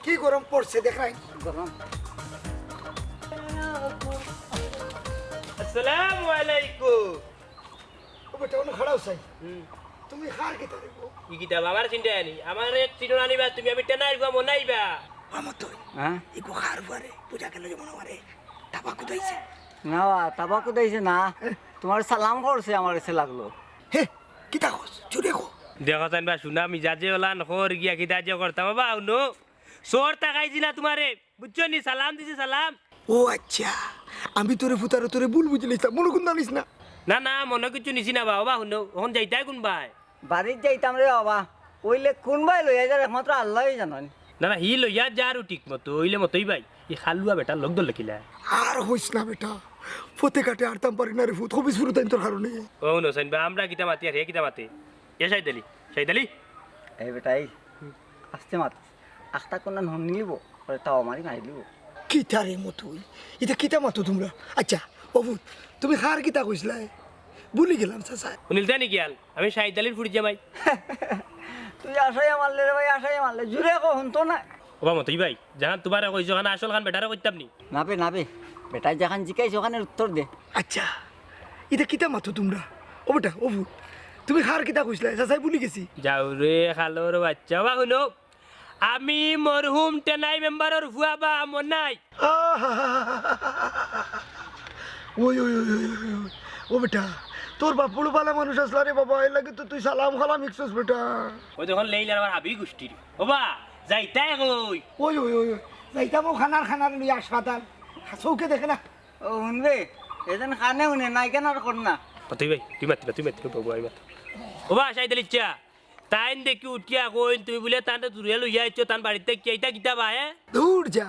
কি গরম পড়ছে দেখ নাই গরম। আসসালামু আলাইকুম। ও বেটা ওনে খড়াও চাই তুমি খার কি তারে গো কি কিতাব আমার চিন্তা আনি আমার চিনো আনিবা তুমি আমি টেনাই গো মনাইবা আমত তো হ্যাঁ ইকো খার পারে পূজা কেন যেমন আমারে তাবাকু দাইছে না তাবাকু দাইছে না তোমার সালাম করছে আমার কাছে লাগলো হে কি তাকস চুরে গো দেখো তাইবা শুনা মিজাজে ওলা নহর গিয়া কিতা যে করতাম বাবা উনো সোর তাকাইছি না তোমারে বুঝছো নি সালাম দিছি সালাম ও আচ্ছা আমি তোরে ফুতারে তোরে ভুল বুঝলিস মনে কোন জানিস না না না মনে কিছু নিছি না বাবা শুনো ওখান যাইতাই কোন ভাই বাড়ির যাইতাম রে বাবা ওইলে কোনবাই লইয়া যায় একমাত্র আল্লাহই জানেন না না হি লইয়া যারও ঠিক মতো ওইলে মতোই ভাই ই খালুয়া বেটা লোক দল লেখিলা আর হইস না বেটা ফতে কাটে আরতাম পারি না রে ফুত হবিস ফুরু তাই তোর কারণে ও নো সাইন বা আমরা কিতা মাতি আর হে কিতা মাতে এ শাহিদ আলী এই বেটাই আসতে মাত আখটা কোন নন নিব পরে তাও মারি মারি দিব কিতারে মতোই এটা কিতা মতো তোমরা আচ্ছা বাবু তুমি খার কিতা কইছলাই ভুলি গেলাম চাচা উনিল জানি গিয়াল আমি শাহিদ আলীর ফুড়ি জামাই তুই আশাই মারলে রে ভাই আশাই মারলে জুড়ে কখন তো না ওবা মতই ভাই জাহান তোমার কইছো খান আসল খান বেটারে কইতাম নি নাবে বেটাই যখন জিকাইছ ওখানে উত্তর দে আচ্ছা এটা কিতা মতো তোমরা ও বেটা ও ভূত তুমি খার কিতা কইছলাই চাচাই ভুলি গেছি যাও রে খালোর বাচ্চা বা শুনো আমি মরহুম টেনাই মেম্বারের ভুয়া বা মনাই ওই ওই ওই ওই ওই, ওই। ও বেটা তোর বাপুড় বালা মানুষ আসলা রে বাবা এর লাগে তো তুই সালাম খালাম ইকছস বেটা ওই তখন লেইলার আমার হাবি গোষ্ঠীর ওবা যাইতাই কই ওই ওই ওই ওই যাইতাম ও খানার নিয়ে হাসপাতাল চৌকে দেখে না ও শুনবে এজন খানে শুনে নাই কেন আর কর না তুই ভাই তুই মাতি বাবু আইবা ওবা শাহিদ আলী চা তাইন দেখি উঠিয়া কইন তুমি বলে তানটা তুরিয়া লইয়া আইছো তান বাড়িতে কেইটা কিতা বা হে দূর যা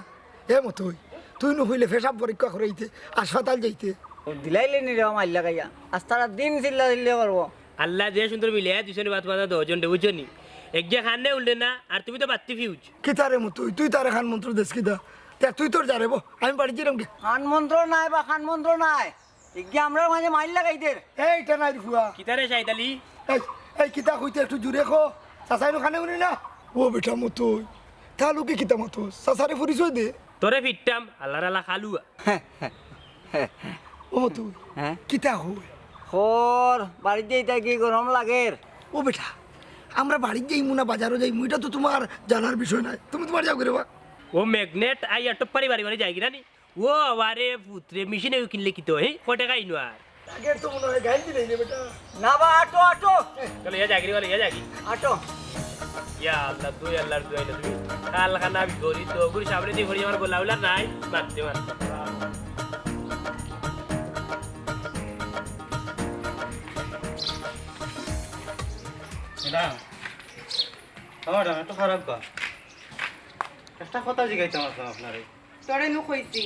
এ মতো তুই নহইলে ফেসাব পরীক্ষা করাইতে হাসপাতাল যাইতে দিলাইলে নি রে মাইল লাগাইয়া আজ তারা দিন চিল্লা চিল্লা করবো আল্লাহ যে সুন্দর মিলে দুইশনি বাত বাতা দশজন বুঝছো নি একগে খানে উঠলে না আর তুমি তো বাত্তি ফিউজ কিতারে মতো তুই তারে খান মন্ত্র দেশ কিতা তা তুই তোর যারে বো আমি বাড়ি যেরম গে খান মন্ত্র নাই বা খান মন্ত্র নাই এগিয়ে আমরা মাঝে মাইল লাগাইতে এইটা নাই ফুয়া কিতারে শাহিদ আলী এই এই কিতা কইতে একটু জুড়ে খো চাচাইনো খানে উনি না ও বেটা মতো তালুকে কিতা মতো চাচারে পরিচয় দে তোরে ফিরতাম আল্লাহর আল্লাহ খালুয়া ও মতো হ্যাঁ কিতা হই খর বাড়িতে এটা কি গরম লাগে ও বেটা আমরা বাড়ি যাই মুনা বাজারও যাই এটা তো তোমার জানার বিষয় নাই তুমি তোমার যাও করে বা ও ম্যাগনেট আই অটো পারি বাড়ি যাই কিনা নি ও আরে পুত্রে মেশিনে কিনলে কি তো হে কয় টাকা ইনো আর আগে তো মনে হয় গাইন দিলে বেটা না বা আটো আটো চলো ইয়া জাগরি বলে ইয়া জাগি আটো ইয়া আল্লাহ দুই আল্লাহর দুই আল্লাহ তুমি কাল খানা বিগরি তো গুরি সামনে দিয়ে ঘড়ি আমার বলাউলা নাই মারতে মারতে এটা খাওয়াটা একটু খারাপ বা একটা কথা জিগাইতাম আপনারে তরে নু কইছি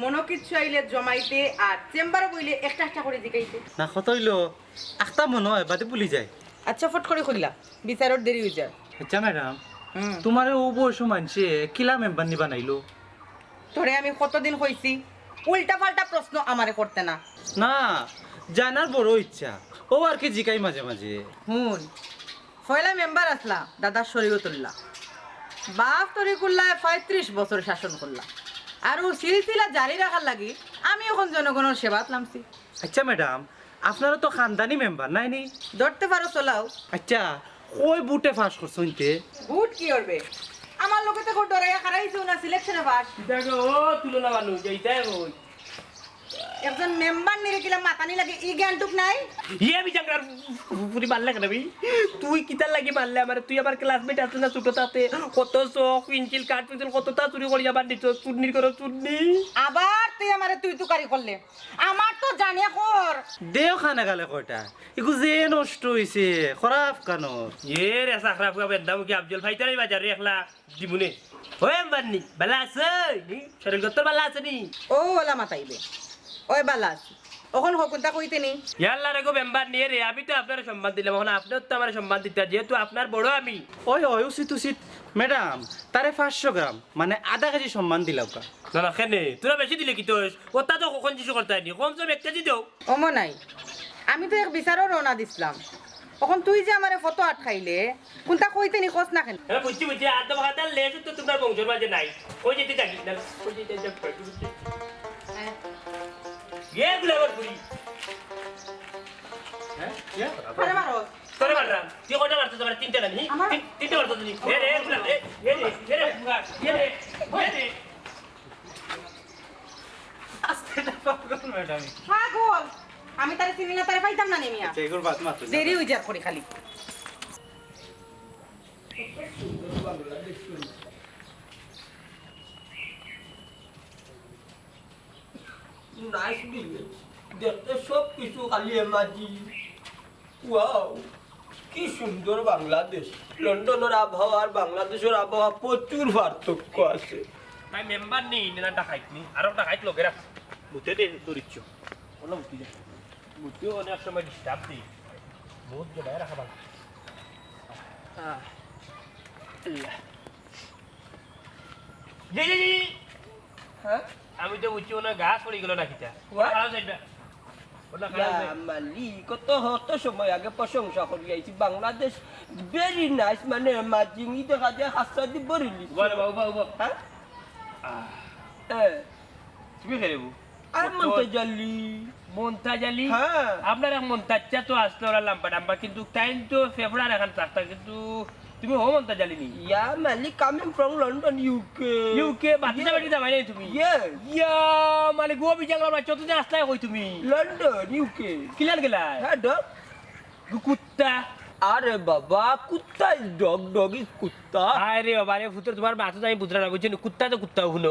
মনো কিছু আইলে জমাইতে আর চেম্বার বইলে একটা একটা করে দিকাইতে না কত হইলো একটা মনে হয় বাদে ভুলি যায় আচ্ছা ফট করে খুললা বিচারর দেরি হয়ে যায় আচ্ছা ম্যাডাম তোমার ও বয়স মানছে কিলা মেম্বার নি বানাইলো তোরে আমি কতদিন কইছি উল্টা পাল্টা প্রশ্ন আমারে করতে না না জানার বড় ইচ্ছা ও আর কি জিগাই মাঝে মাঝে হুন পয়লা মেম্বার আসলা দাদা শরীয়তুল্লাহ বাপ তরিকুল্লাহ 35 বছর শাসন করলা আর ও সিলসিলা জারি রাখার লাগি আমি এখন জনগণের সেবাত নামছি আচ্ছা ম্যাডাম আপনারা তো খানদানি মেম্বার নাই নি ধরতে পারো চলাও আচ্ছা ওই বুটে ফাঁস করছো ইনতে ভোট কি করবে আমার লোকে তো ডরাইয়া খারাইছো না সিলেকশনে পাস দেখো ও তুলনা মানুষ যাইতাই কই একজন মেম্বার নিরেকিলা মাতানি লাগে ই জ্ঞানটুক নাই ইয়ে বিচার পুরি মারলে কেন ভাই তুই কিতার লাগি মারলে আমার তুই আমার ক্লাসমেট আসলে না ছোট তাতে কত শখ পেন্সিল কাঠ পেন্সিল কতটা চুরি করি আবার দিত চুন্নি করো চুন্নি আবার তুই আমারে তুই তুকারি করলে আমার তো জানিয়া কর দেও খানা গালে কয়টা এগু যে নষ্ট হইছে খারাপ কানো এ রে সাখরা ফুয়া বেন্দা মুখে আফজল ফাইতারে বাজারে একলা দিমুনে ওই বান্নি বালা আছে নি শরীর গতর বালা আছে নি ও ওলা মাতাইবে ওই বালা আছে ওখন হকুনটা কইতে নি ইয়াল্লা রে গো মেম্বার নিয়ে রে আমি তো আপনার সম্মান দিলাম এখন আপনিও তো আমার সম্মান দিতে যেহেতু আপনার বড় আমি ওই ওই উচিত উচিত ম্যাডাম তারে 500 গ্রাম মানে আধা কেজি সম্মান দিলাম কা না না কেনে তোরা বেশি দিলে কি তো ওটা তো কখন কিছু করতে নি কম সম 1 কেজি দাও অমো নাই আমি তো এক বিচারও রওনা দিছিলাম এখন তুই যে আমারে ফটো আটকাইলে কোনটা কইতে নি কস না কেন হ্যাঁ বুঝছি বুঝছি আর তো ভাতা লেজ তো তোমার বংশের মাঝে নাই ওই যেতে থাকি না ওই যেতে যাব ये गुलाबर पूरी हैं क्या আরে মারো তোরে মাররাম তুই কোটা মারছিস আমার তিনটা না নি তিনটা মারছিস নি এ রে গুলাব এ রে আস্তে না পাগল ম্যাডাম পাগল আমি তারে চিনি না তারে পাইতাম না নেমিয়া এগুলো বাত মাত্র দেরি হই যার করি খালি নাইস ভিলেজ দেখতে সব কিছু খালি এমাজি ওয়াও কি সুন্দর বাংলাদেশ লন্ডনের আবহাওয়া আর বাংলাদেশের আবহাওয়া প্রচুর পার্থক্য আছে ভাই মেম্বার নি না ডাকাইত নি আর একটা খাইত লোকেরা মুতে দে দরিচ্ছ ওলা মুতি দে মুতে অনেক সময় ডিস্টার্ব দি বহুত জবাই রাখা ভালো হ্যাঁ আমি তো বুঝছি ওনা গাছ পড়ে গেল না কিটা What? খারাপ যাইবা ওটা খারাপ যাইবা মালি কত সময় আগে প্রশংসা করি আইছি বাংলাদেশ ভেরি নাইস মানে মাজিং দেখা যায় হাসাদি বরিলি বলে বাবু বাবু হ্যাঁ তুমি খেলেবু আর মন্তাজালি মন্তাজালি হ্যাঁ আপনার মন্তাজটা তো আসলো ওরা লাম্বা ডাম্বা কিন্তু টাইম তো ফেব্রুয়ারি এখন থাকতা কিন্তু তুমি হো মন্তাজালি নি ইয়া মালি coming from London UK UK বাতিটা বাটি যাবাই নাই তুমি ইয়েস ইয়া মানে গোয়া বিজাংলা বাচ্চা তো আসলাই কই তুমি লন্ডন ইউকে কিলার গেলা হ্যাঁ ডগ কুত্তা আরে বাবা কুত্তা ইজ ডগ ডগ ইজ কুত্তা আরে বাবা রে ফুতর তোমার বাতো যাই বুঝরা না বুঝছেন কুত্তা তো কুত্তা হলো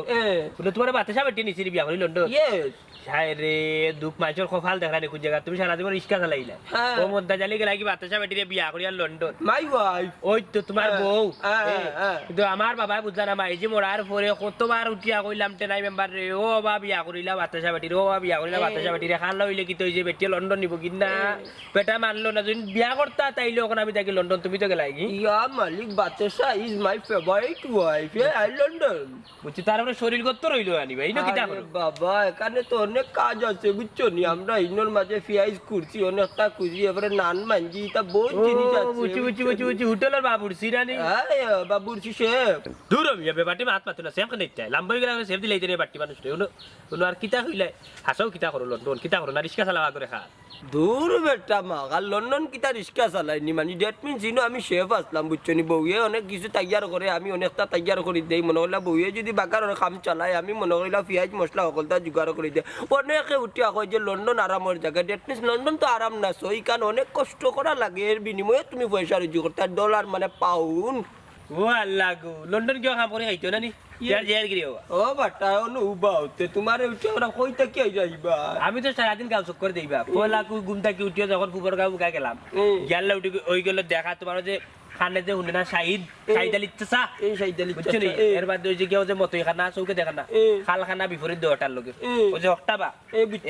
হলো তোমার বাতে সাবে টেনি সিরি বিয়া করি লন্ডন ইয়েস হায় রে দুঃখ মাইচর খফাল দেখা নাই কোন জায়গা তুমি সারা জীবন রিস্কা চালাইলা হ্যাঁ। ও মন্তাজালি গেলা কি বাতে সাবে টেনি বিয়া করি আর লন্ডন মাই ওয়াইফ ওই তো তোমার বউ হ্যাঁ। কিন্তু আমার বাবা বুঝলা না মাই যে মরার পরে কতবার উঠিয়া কইলাম টেনাই মেম্বার রে ও বাবা বিয়া করিলা বাতাসা বেটির ও বাবা বিয়া করিলা বাতাসা বেটির খান লইলে কি তো যে বেটি লন্ডন নিব কিনা বেটা মানলো না যদি বিয়া করতা তাইলে ওখানে আমি থাকি লন্ডন তুমি তো গেলাই কি ইয়া মালিক বাদশা is my favourite wife I London বুঝছি তারপরে শরীর গত রইলো আনি ভাই না কিটা করো বাবা এখানে তো অনেক কাজ আছে বুঝছো নি আমরা ইনোর মাঝে ফিয়াইজ করছি অনেকটা খুঁজি এবারে নান মানজি তা বহুত জিনিস আছে বুঝছি হোটেলের বাবুর সিরানি বাবুর শেফ দূর আমি বেবাটি মাত পাতো না সেফ কেন ইচ্ছা লাম্বই গেলা সেফ দিলাই রে বাটি মানুষ রে উনো আর কিতা হইলে হাসাও কিতা করো লন্ডন কিতা করো না রিস্কা চালাবা করে খা দূর বেটা মাগাল লন্ডন কিতা রিস্কা চালাইনি মানে ডেট মিনস ইনো আমি শেফ আসলাম বুঝছো নি বউয়ে অনেক কিছু তৈয়ার করে আমি অনেকটা তৈয়ার করে দেই মনে হইলা বউয়ে যদি বাকার কাম চালায় আমি মনে হইলা পেঁয়াজ মশলা সকলটা জোগাড় করে দেয় অনেকে উঠিয়া কয় যে লন্ডন আরামের জায়গা ডেট মিনস লন্ডন তো আরাম না সই কারণ অনেক কষ্ট করা লাগে এর বিনিময়ে তুমি পয়সা রুজি করতে ডলার মানে পাউন্ড ও আল্লাহ গো লন্ডন কিয় কাম করে খাইতো না নি ইয়ার জের গিরি হওয়া ও বাটা অনু উবা হতে তোমার উঠে ওরা কইতে কি যাইবা আমি তো সারাদিন কাজ করে দেইবা পয়লা ঘুম থেকে উঠিয়ে যখন ফুবর গাও গায় গেলাম গেলে উঠে ওই গেল দেখা তোমার যে খানে যে হুন্ডে না শাহিদ আলী চা এই সাইদালি বুঝছো নি এর বাদ ওই যে কেউ যে মতই খানা চৌকে দেখা না খাল খানা বিপরীত দেওয়াটার লোকে ওই যে হকটাবা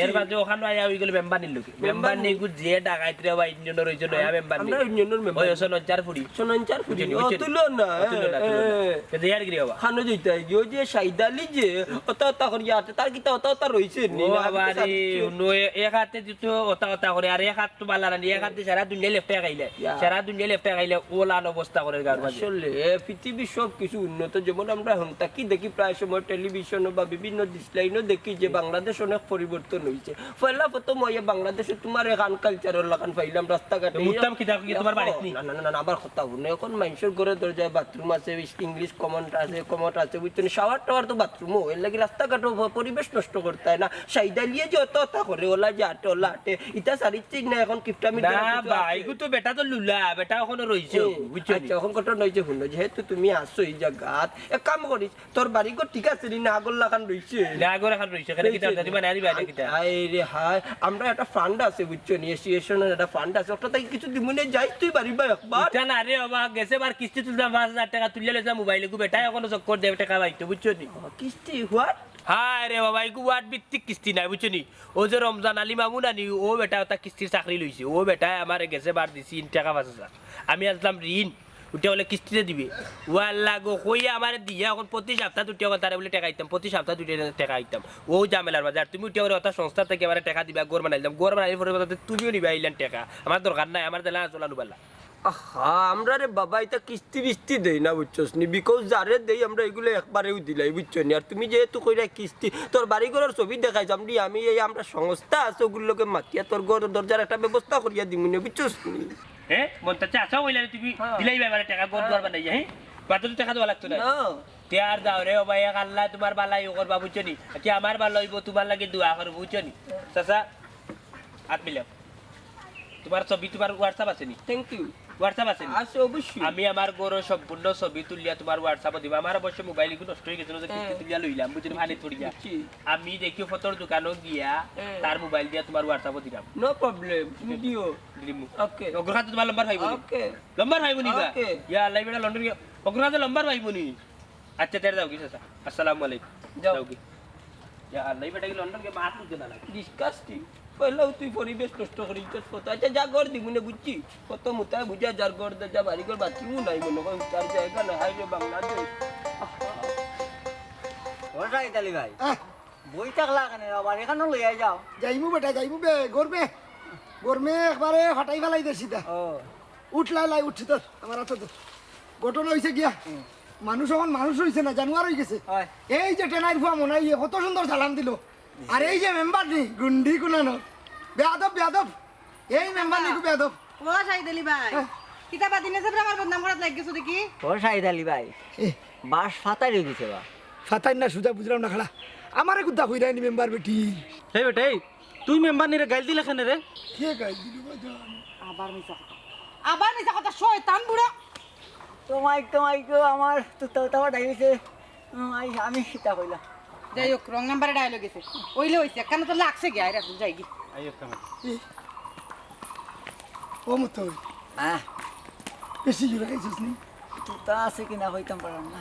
এর বাদ যে ওখানে আয়া ওই গেল মেম্বার নিল লোকে মেম্বার নেই গু যে ডাকাইত রে বা ইঞ্জিনিয়ার হইছে নয়া মেম্বার নেই আমরা ইঞ্জিনিয়ার মেম্বার ওই সনচার ফুড়ি ও তুলনা কিন্তু ইয়ার গিরি হওয়া খানো যাইতে গিয়ে ওই যে সাইদালি যে ওটা ওটা করে আছে তার কিতা ওটা রইছে নি ও বাবারে নো এক হাতে দিতো ওটা ওটা করে আর এক হাত তো বালা না এক হাতে সারা দুনিয়া লেফটে খাইলে সারা দুনিয়া লেফটে খাইলে ওলান অবস্থা করে গার মাঝে আসলে পৃথিবীর সব কিছু উন্নত যেমন আমরা হংতাকি দেখি প্রায় সময় টেলিভিশন বা বিভিন্ন ডিসলাইনও দেখি যে বাংলাদেশ অনেক পরিবর্তন হয়েছে পয়লা প্রথম হয়ে বাংলাদেশে তোমার এখান কালচারের লাগান পাইলাম রাস্তাঘাটে মুতাম কি তোমার বাড়িতে নি না না না আবার কথা শুনে এখন মানুষের ঘরে দরজায় বাথরুম আছে ইংলিশ কমন আছে বুঝছেন শাওয়ার টাওয়ার তো বাথরুমও এর লাগে রাস্তাঘাটও পরিবেশ নষ্ট করতে হয় না সাইদালিয়ে যে অত অত করে ওলা যে আটে ওলা আটে ইটা সারিচ্ছে না এখন কিপটামি না ভাই তো বেটা তো লুলা বেটা এখনো রইছে বুঝছো আচ্ছা এখন কথা নয় যে শুনো যেহেতু তুমি আসছো এই জায়গাত এক কাম করিস তোর বাড়ি ঘর ঠিক আছে নি না আগর লাগান রইছে না আগর এখন রইছে কেন কি তার দিবা নারি বাইরে কিটা হাই রে হাই আমরা একটা ফান্ড আছে বুঝছো নি এসোসিয়েশনের একটা ফান্ড আছে ওটা থেকে কিছু দিমুনে যাই তুই বাড়ি বা একবার এটা না রে বাবা গেছে বার কিস্তি তুলতাম 5000 টাকা তুললে লেসা মোবাইলে গু বেটা এখনো চক্কর দেব টাকা বাইতো বুঝছো নি কিস্তি হোয়াট হায় রে বাবা এগু ওয়ার্ড ভিত্তিক কিস্তি নাই বুঝছো নি ও যে রমজান আলী মামু নানি ও বেটা ওটা কিস্তির চাকরি লইছে ও বেটা আমার গেছে বার দিছি 3 টাকা 5,000 আমি আসলাম ঋণ উঠে বলে কিস্তিতে দিবে ও আল্লাহ গো কইয়া আমার দিয়া এখন প্রতি সপ্তাহ দুটি তারা বলে টাকা আইতাম প্রতি সপ্তাহ 2 টাকা আইতাম ও ঝামেলার বাজার তুমি উঠে ওটা সংস্থা থেকে আমার টাকা দিবা গোর বানাইলাম গোর বানাইলে পরে তুমিও নিবা আইলেন টাকা আমার দরকার নাই আমার দেলা চলানো বেলা আমরা রে বাবা এটা কিস্তি বিস্তি দেই না বুঝছস নি বিকজ যারে দেই আমরা এগুলো একবারেও দিলাই বুঝছো নি আর তুমি যেহেতু কইরা কিস্তি তোর বাড়ি ঘরের ছবি দেখাইছাম দি আমি এই আমরা সংস্থা আছে ওগুলোকে মাতিয়া তোর ঘর দরজার একটা ব্যবস্থা করিয়া দিমু নি বুঝছস নি হ্যাঁ মন্তাজ আসা হইলা তুমি দিলাই ভাই আমার টাকা গোর বানাই হ্যাঁ বাতো টাকা দেওয়া লাগতো না তেয়ার দাও রে বাবা এক আল্লাহ তোমার বালাই করবা বুঝছো নি কি আমার ভালো হইব তোমার লাগে দোয়া করব বুঝছো নি চাচা হাত মিলাও তোমার ছবি তোমার হোয়াটসঅ্যাপ আছে নি থ্যাংক ইউ হোয়াটসঅ্যাপ আছে আছে অবশ্যই আমি আমার গরো সম্পূর্ণ ছবি তুলিয়া তোমার হোয়াটসঅ্যাপে দিব আমার অবশ্য মোবাইল একটু নষ্ট হয়ে গেছিল যে কিস্তি তুলিয়া লইলাম বুঝলি ভালো থড়িয়া আমি দেখি ফটোর দোকানে গিয়া তার মোবাইল দিয়া তোমার হোয়াটসঅ্যাপে দিলাম নো প্রবলেম তুমি দিও দিমু ওকে অগ্রহাতে তোমার লম্বার ভাইবো ওকে লম্বার ভাইবো নি বা ওকে ইয়া আল্লাহ বেটা লন্ডন গিয়া অগ্রহাতে লম্বার ভাইবো নি আচ্ছা তেরে দাও কি চাচা আসসালামু আলাইকুম যাও কি ইয়া আল্লাহ বেটা কি লন্ডন গিয়া মাত লুকে না ডিসকাস্টিং পয়লাও তুই পরিবেশ নষ্ট করিস কত আচ্ছা যা ঘর দিবি না বুঝছি কত মুতায় বুঝা যার ঘর যা বাড়ি ঘর বাথরুমও নাই মনে করেন তার জায়গা না হাই রে বাংলাদেশ ও শাহিদ আলী ভাই বই থাকলা কেন আবার এখানে লইয়া যাও যাইমু বেটা যাইমু বে গরমে একবারে ফাটাই ফেলাই দে সিধা ও লাই উঠছি তোর আমার হাতে তোর ঘটনা হয়েছে গিয়া মানুষ এখন মানুষ হয়েছে না জানুয়ার হয়ে গেছে হয় এই যে টেনাইর ফুয়া মনে হয় কত সুন্দর সালাম দিল আর এই যে মেম্বার নি গুন্ডি কুনানো বেয়াদব এই মেম্বার নি বেয়াদব ও শাহিদ আলী ভাই কিতা বাদিনে যে আমার বদনাম করাত লাগ গেছো দেখি ও শাহিদ আলী ভাই বাস ফাতাই রয়ে গেছে বা ফাতাই না সুজা বুঝলাম না খালা আমারে গুদ্দা কইরাইনি মেম্বার বেটি এই বেটা এই তুই মেম্বার নিরে গাইল দিলে কেন রে কে গাই দিল বাজান আবার মিছা কথা শয়তান বুড়া তোমাই আমার তো ডাইছে আমি সীতা কইলা যাই হোক রং নাম্বারে ডায়লগ গেছে ওইলে হইছে কেন তো লাগছে গিয়া আইরা যাই গি আইও কেমন ও মত হ্যাঁ বেশি জোরে খাইছিস নি তুতা আছে কিনা কইতাম পারাম না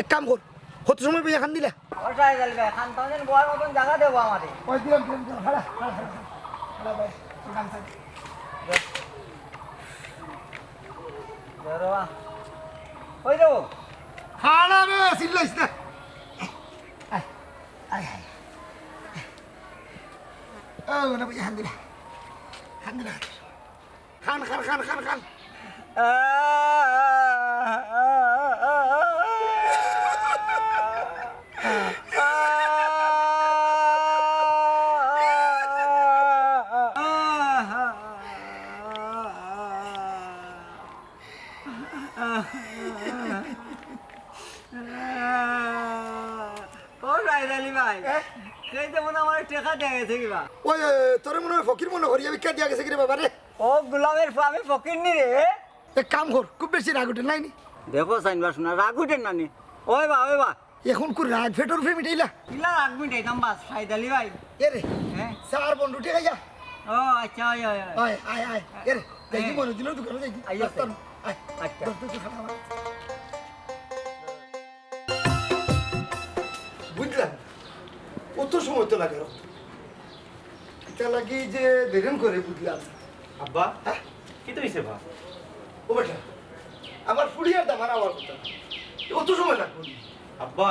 এক কাম কর কত সময় বেয়া খান দিলা ও শাহিদ আলী ভাই খান তাওনের বড় মতন জায়গা দেবো আমারে ওই দিলাম হালা ভাই গান থাক জরবা ওই দেবো হালা বে সিল্লাইস না আয় ও না ভাই খান দিলা খান ও শাহিদ আলী ভাই সেই যেমন আমার টেকা দেয়া গেছে কিবা ওই তোর মনে হয় ফকির মনে করি আমি কে দিয়া গেছে কি রে বাবা রে ও গোলামের আমি ফকির নি রে এক কাম কর খুব বেশি রাগ উঠে নাই নি দেখো সাইনবা শোনা রাগ উঠেন নানি ওই বা এখন কোন রাগ ফেটর ফে মিটাইলা কিলা রাগ মিটাইতাম বাস শাহিদ আলী ভাই এ রে হ্যাঁ সার বন্ধু ঠিক আছে ও আচ্ছা আয় এ রে যাই কি মনে দিল দোকানে যাই আইও আয় আচ্ছা দস্ত তো খানা বুঝলাম কত সময় তো লাগে এটা লাগি যে দেরেন করে বুঝলাম আব্বা কি তো হইছে বা ও বেটা আমার ফুড়িয়ার দাম আর আমার কথা কত সময় লাগবে আব্বা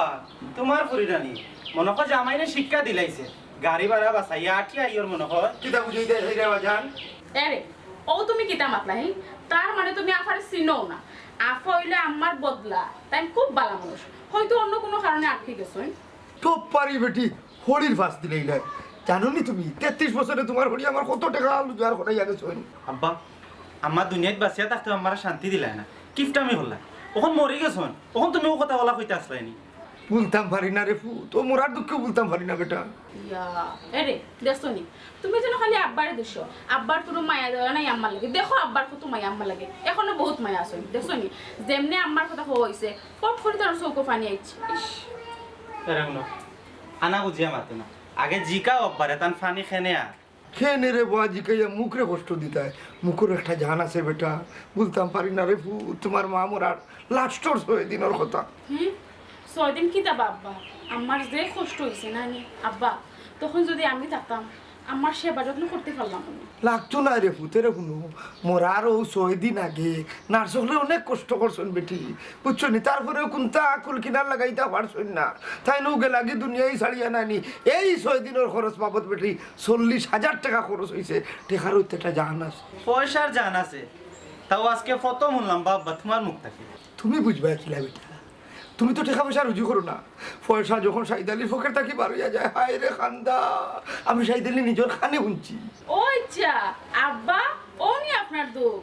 তোমার পরিরানি মনে কর জামাইনে শিক্ষা দিলাইছে গাড়ি ভাড়া বাসাইয়া আটিয়া ইয়োর মনে কর কিতা বুঝাই দেয় রে বাজান আরে ও তুমি কিতা মাতলা হে তার মানে তুমি আফারে চিনো না আফা হইলে আমার বদলা তাই খুব ভালো মানুষ হয়তো অন্য কোনো কারণে আটকে গেছো তো পারি বেটি হরির ফাঁস দিলেই নাই জানো নি তুমি 33 বছরে তোমার হরি আমার কত টাকা রোজগার করে গেছো আব্বা আমার দুনিয়াত বাঁচিয়া থাকতে আমার শান্তি দিলাই না কিফটা আমি হল্লা ওখান মরে গেছন ওখান তুমি ও কথা বলা কইতে আসলাইনি বলতাম পারি না রে ফু তো মোরার দুঃখ বলতাম পারি না বেটা ইয়া আরে দেখছনি তুমি যেন খালি আব্বারে দেখছো আব্বার তোর মায়া দেওয়া নাই আম্মার লাগে দেখো আব্বার কত মায়া আম্মার লাগে এখনো বহুত মায়া আছে দেখছনি যেমনে আম্মার কথা হইছে পট করে তার চৌকো পানি আইছে এরকম আনা বুঝিয়া মাতে না আগে জিকা অব্বারে তান ফানি খেনে আর খেয়ে নে রে বাজি কে মুখরে কষ্ট দিতে মুখের একটা জান আছে বেটা বলতাম পারি না রে ফু তোমার মা মোরার লাস্টর হয়ে দিনের কথা 6 দিন কি যাবা আব্বা আমার যে কষ্ট হয়েছে না নি আব্বা তখন যদি আমি থাকতাম আমার সেবা যত্ন করতে পারলাম না লাগতো না রে ফুতের কোনো মোরা আরও 6 দিন আগে নার্স হলে অনেক কষ্ট করছেন বেটি বুঝছো নি তারপরেও কোনটা আকুল কিনার লাগাইতে পারছেন না তাই নৌকে লাগে দুনিয়ায় ছাড়িয়ে নানি এই 6 দিনের খরচ বাবদ বেটি 40,000 টাকা খরচ হয়েছে টেকার উত্তেটা জান আছে পয়সার জান আছে তাও আজকে প্রথম শুনলাম বাবা তোমার মুখ থেকে তুমি বুঝবে কিলা বেটা তুমি তো টাকা পয়সা রুজু করো না পয়সা যখন শাহিদ আলীর ফোকের থাকি বার হইয়া যায় হায় রে খান্দা আমি শাহিদ আলী নিজের খানে শুনছি ওই যা আব্বা ও নি আপনার দুঃখ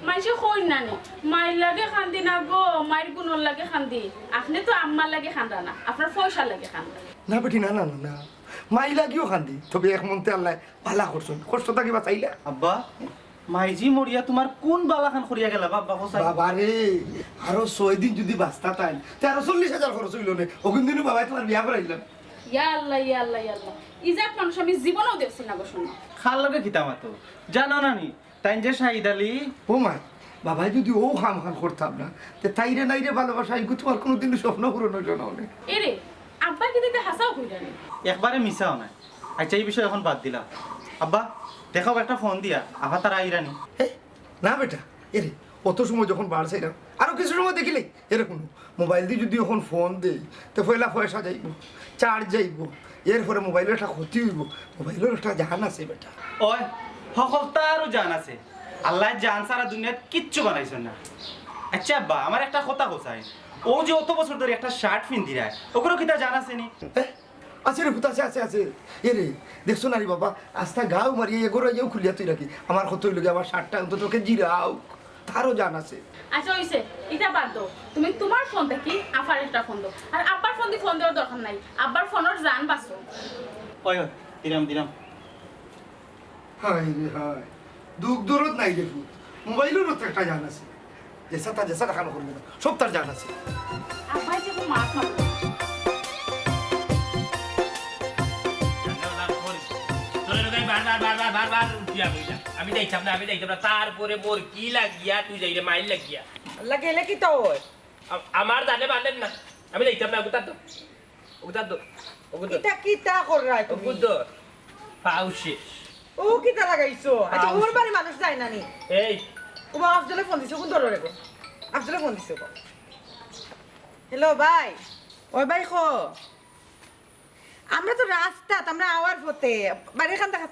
মাইসে কই না নে মায়ের লাগে খান্দি না গো মায়ের গুণর লাগে খান্দি আপনি তো আম্মার লাগে খান্দা না আপনার পয়সা লাগে খান্দা না বেটি না না না না মাই লাগিও খান্দি তবে এক মন্তে আল্লাহ ভালা করছেন কষ্ট থাকি বাঁচাইলা আব্বা মাইজি মরিয়া তোমার কোন বালাখান করিয়া গেলা বাবা হোসাইন বাবা রে আরো 6 দিন যদি বাঁচতা তাই আরো 40,000 খরচ হইল নে ওখান দিনও বাবাই তোমার বিয়া করাইলাম ইয়া আল্লাহ ইয়া আল্লাহ ইয়া আল্লাহ ইজাত মানুষ আমি জীবনেও দেখছি না গো শোনা খাল লগে খিতামাতো জানো না নি তাই যে শাহিদ আলী ও মাই বাবাই যদি ও খাম খান করতাম না তে তাইরে নাইরে ভালোবাসা এগুলো তোমার কোনোদিন স্বপ্ন পূরণ হইল না অনেক এরে আব্বা কি দেখতে হাসাও কইরা রে একবারে মিশাও না আচ্ছা এই বিষয় এখন বাদ দিলাম আব্বা দেখাও একটা ফোন দিয়া আবার তারা আইরানি না বেটা এরে অত সময় যখন বার চাইলাম আরো কিছু সময় দেখিলে এরকম মোবাইল দিয়ে যদি এখন ফোন দেই তো পয়লা পয়সা যাইব চার্জ যাইব এরপরে মোবাইলের একটা ক্ষতি হইব মোবাইলের একটা জাহান আছে বেটা ওই সকল তারও জান আছে আল্লাহ জান সারা দুনিয়াত কিচ্ছু বানাইছেন না আচ্ছা আব্বা আমার একটা কথা কোথায় ও যে অত বছর ধরে একটা শার্ট পিন্দি রায় ওগুলো কিতা জান আছে নি আছে রে ভূত আছে আছে আছে এরে দেখছো না রে বাবা আস্তা গাও মারিয়ে এগোর যাও খুলিয়া তুই রাখি আমার কত হইল আমার শার্টটা অন্তত তোকে জিরাও তারও জান আছে আচ্ছা হইছে এটা বাদ দাও তুমি তোমার ফোন থেকে আফার একটা ফোন দাও আর আব্বার ফোন দিয়ে ফোন দেওয়ার দরকার নাই আব্বার ফোনের জান বাঁচো ওই দিলাম দিলাম হায় রে হায় দুঃখ দরদ নাই দেখু মোবাইলেরও তো একটা জান আছে জেসা দেখানো করবে না সব তার জান আছে আব্বাই যে মাছ মারো আমি দেখতাম না তারপরে মোর কি লাগিয়া তুই যাই রে মাইল লাগিয়া লাগেলে কি তো আমার জানে মানেন না আমি দেখতাম না ওগুতার তো ওগুতার তো কিতা কিতা করাই তুমি ওগুদর পাউশে ও কিতা লাগাইছো আচ্ছা ওর বাড়ি মানুষ যায় না নি এই ও আফজলে ফোন দিছো কোন ধরে গো আফজলে ফোন দিছো গো হ্যালো ভাই ওই ভাই খো আমরা তো রাস্তা আমরা আওয়ার পথে বাড়ি খান দেখা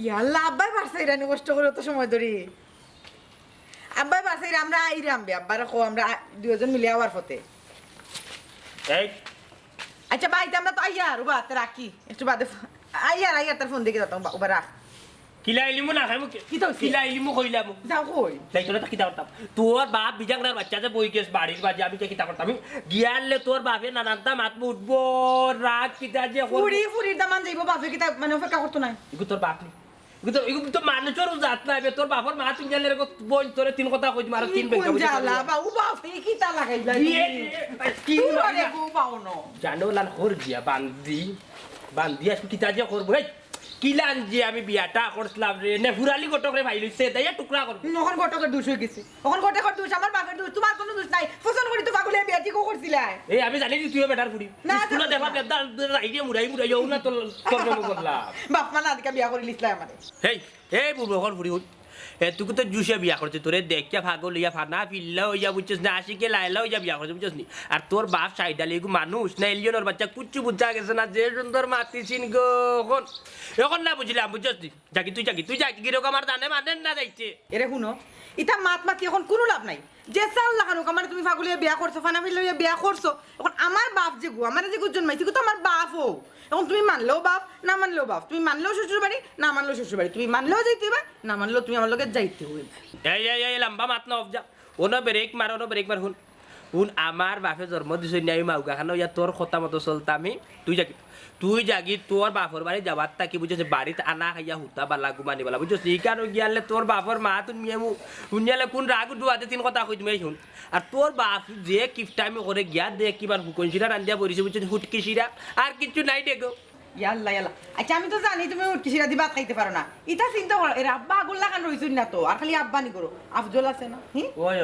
ইয়াল্লা আব্বাই পারছে ইরানি কষ্ট করে অত সময় ধরে আব্বাই পারছে আমরা আইরাম বে আব্বা রাখো আমরা দুজন মিলে আওয়ার পথে এই আচ্ছা ভাই আমরা তো আইয়া রুবা তে রাখি একটু বাদে আইয়া তার ফোন দেখে যেতাম উবা রাখ কিলা ইলিমু না খাইমু কি তো কিলা ইলিমু কইলাম যাও কই লাইতোরা তা কিতা করতাম তোর বাপ বিজাংরার বাচ্চা যে বই কেস বাড়ির বাজে আমি কিতা করতাম আমি গিয়ারলে তোর বাপে নানানটা মাত উঠবো রাগ কিতা যে ফুরির দামান যাইবো বাপে কিতা মানে অপেক্ষা করতো না ইগু তোর বাপ নি ইগু তো মানুষের জাত না বে তোর বাপর মা তুই গেলে বই তোরে তিন কথা কইছি মার তিন বেঙ্গা বুঝি জ্বালা বাবু বাপে কিতা লাগাইলা কি করে গো পাওনো জানো লাল হর গিয়া বান্দি আসু কিতা যে করবো এই কিলান যে আমি বিয়াটা করছিলাম রে নে ফুরালি গটক রে ভাই লইছে তাইয়া টুকরা করব নখন গটকের দোষ হয়ে গেছে এখন গটকের দোষ আমার বাপের দোষ তোমার কোনো দোষ নাই পছন্দ করি তো পাগলে বিয়া ঠিক করছিলা এই আমি জানি তুই বেটার ফুড়ি না, স্কুলে দেখা দেবদার রাইডে মুড়াই যাও না তোর তোর জন্য করলাম বাপ মা না দিকা বিয়া করে লিসলা আমারে হেই এই বুবকর ফুড়ি তুই তো জুসে বিয়া করছিস তোরে দেখিয়া ভাগল ইয়া ফানা ফিল্লা হইয়া বুঝছিস না আশিকে লাইলা হইয়া বিয়া করছিস বুঝছিস নি আর তোর বাপ সাইডালি মানুষ না এলিয়নের বাচ্চা কুচ্চু বুঝা গেছে না যে সুন্দর মাতিছিন গো এখন না বুঝলাম বুঝছিস নি তুই যাকি কিরকম আমার জানে মানেন না যাইছে এরে শুনো ইটা মাতি এখন কোনো লাভ নাই যে চাল লাগানো আমার তুমি ফাগুলিয়া বিয়া করছো ফানা ফিল্লা বিয়া করছো এখন আমার বাপ যে গো আমার যে জন্মাইছি তো আমার বাপ ও এখন তুমি মানলেও বাপ না মানলেও বাপ তুমি মানলেও শ্বশুর বাড়ি না মানলেও শ্বশুর বাড়ি তুমি মানলেও যাইতে হইবা না মানলেও তুমি আমার লগে যাইতে হইবে এই লম্বা মাত না অবজা ওনো ব্রেক মার হুন আমার বাপে জন্ম দিছে নি আমি মাউগা খানো ইয়া তোর কথা মতো চলতামি তুই জাগি তোর বাপর বাড়ি যাবার তাকি বুঝেছে বাড়িতে আনা খাইয়া হুতা বালা গুমানি বালা বুঝছো ইকানো গিয়ালে তোর বাপর মা তুই মিয়ামু শুনিয়ালে কোন রাগ দুয়াতে তিন কথা কই তুমি শুন আর তোর বাপ যে কিফটামি করে গিয়া দে কিবার হুকন সিরা রান্দিয়া পড়িছে বুঝছো হুটকি সিরা আর কিছু নাই দেখো ইয়াল্লা ইয়াল্লা আচ্ছা আমি তো জানি তুমি উটকিসিরা দি ভাত খাইতে পারো না এটা চিন্তা করো এর আব্বা আগুন লাগান রইছুন না তো আর খালি আব্বা নি করো আফজল আছে না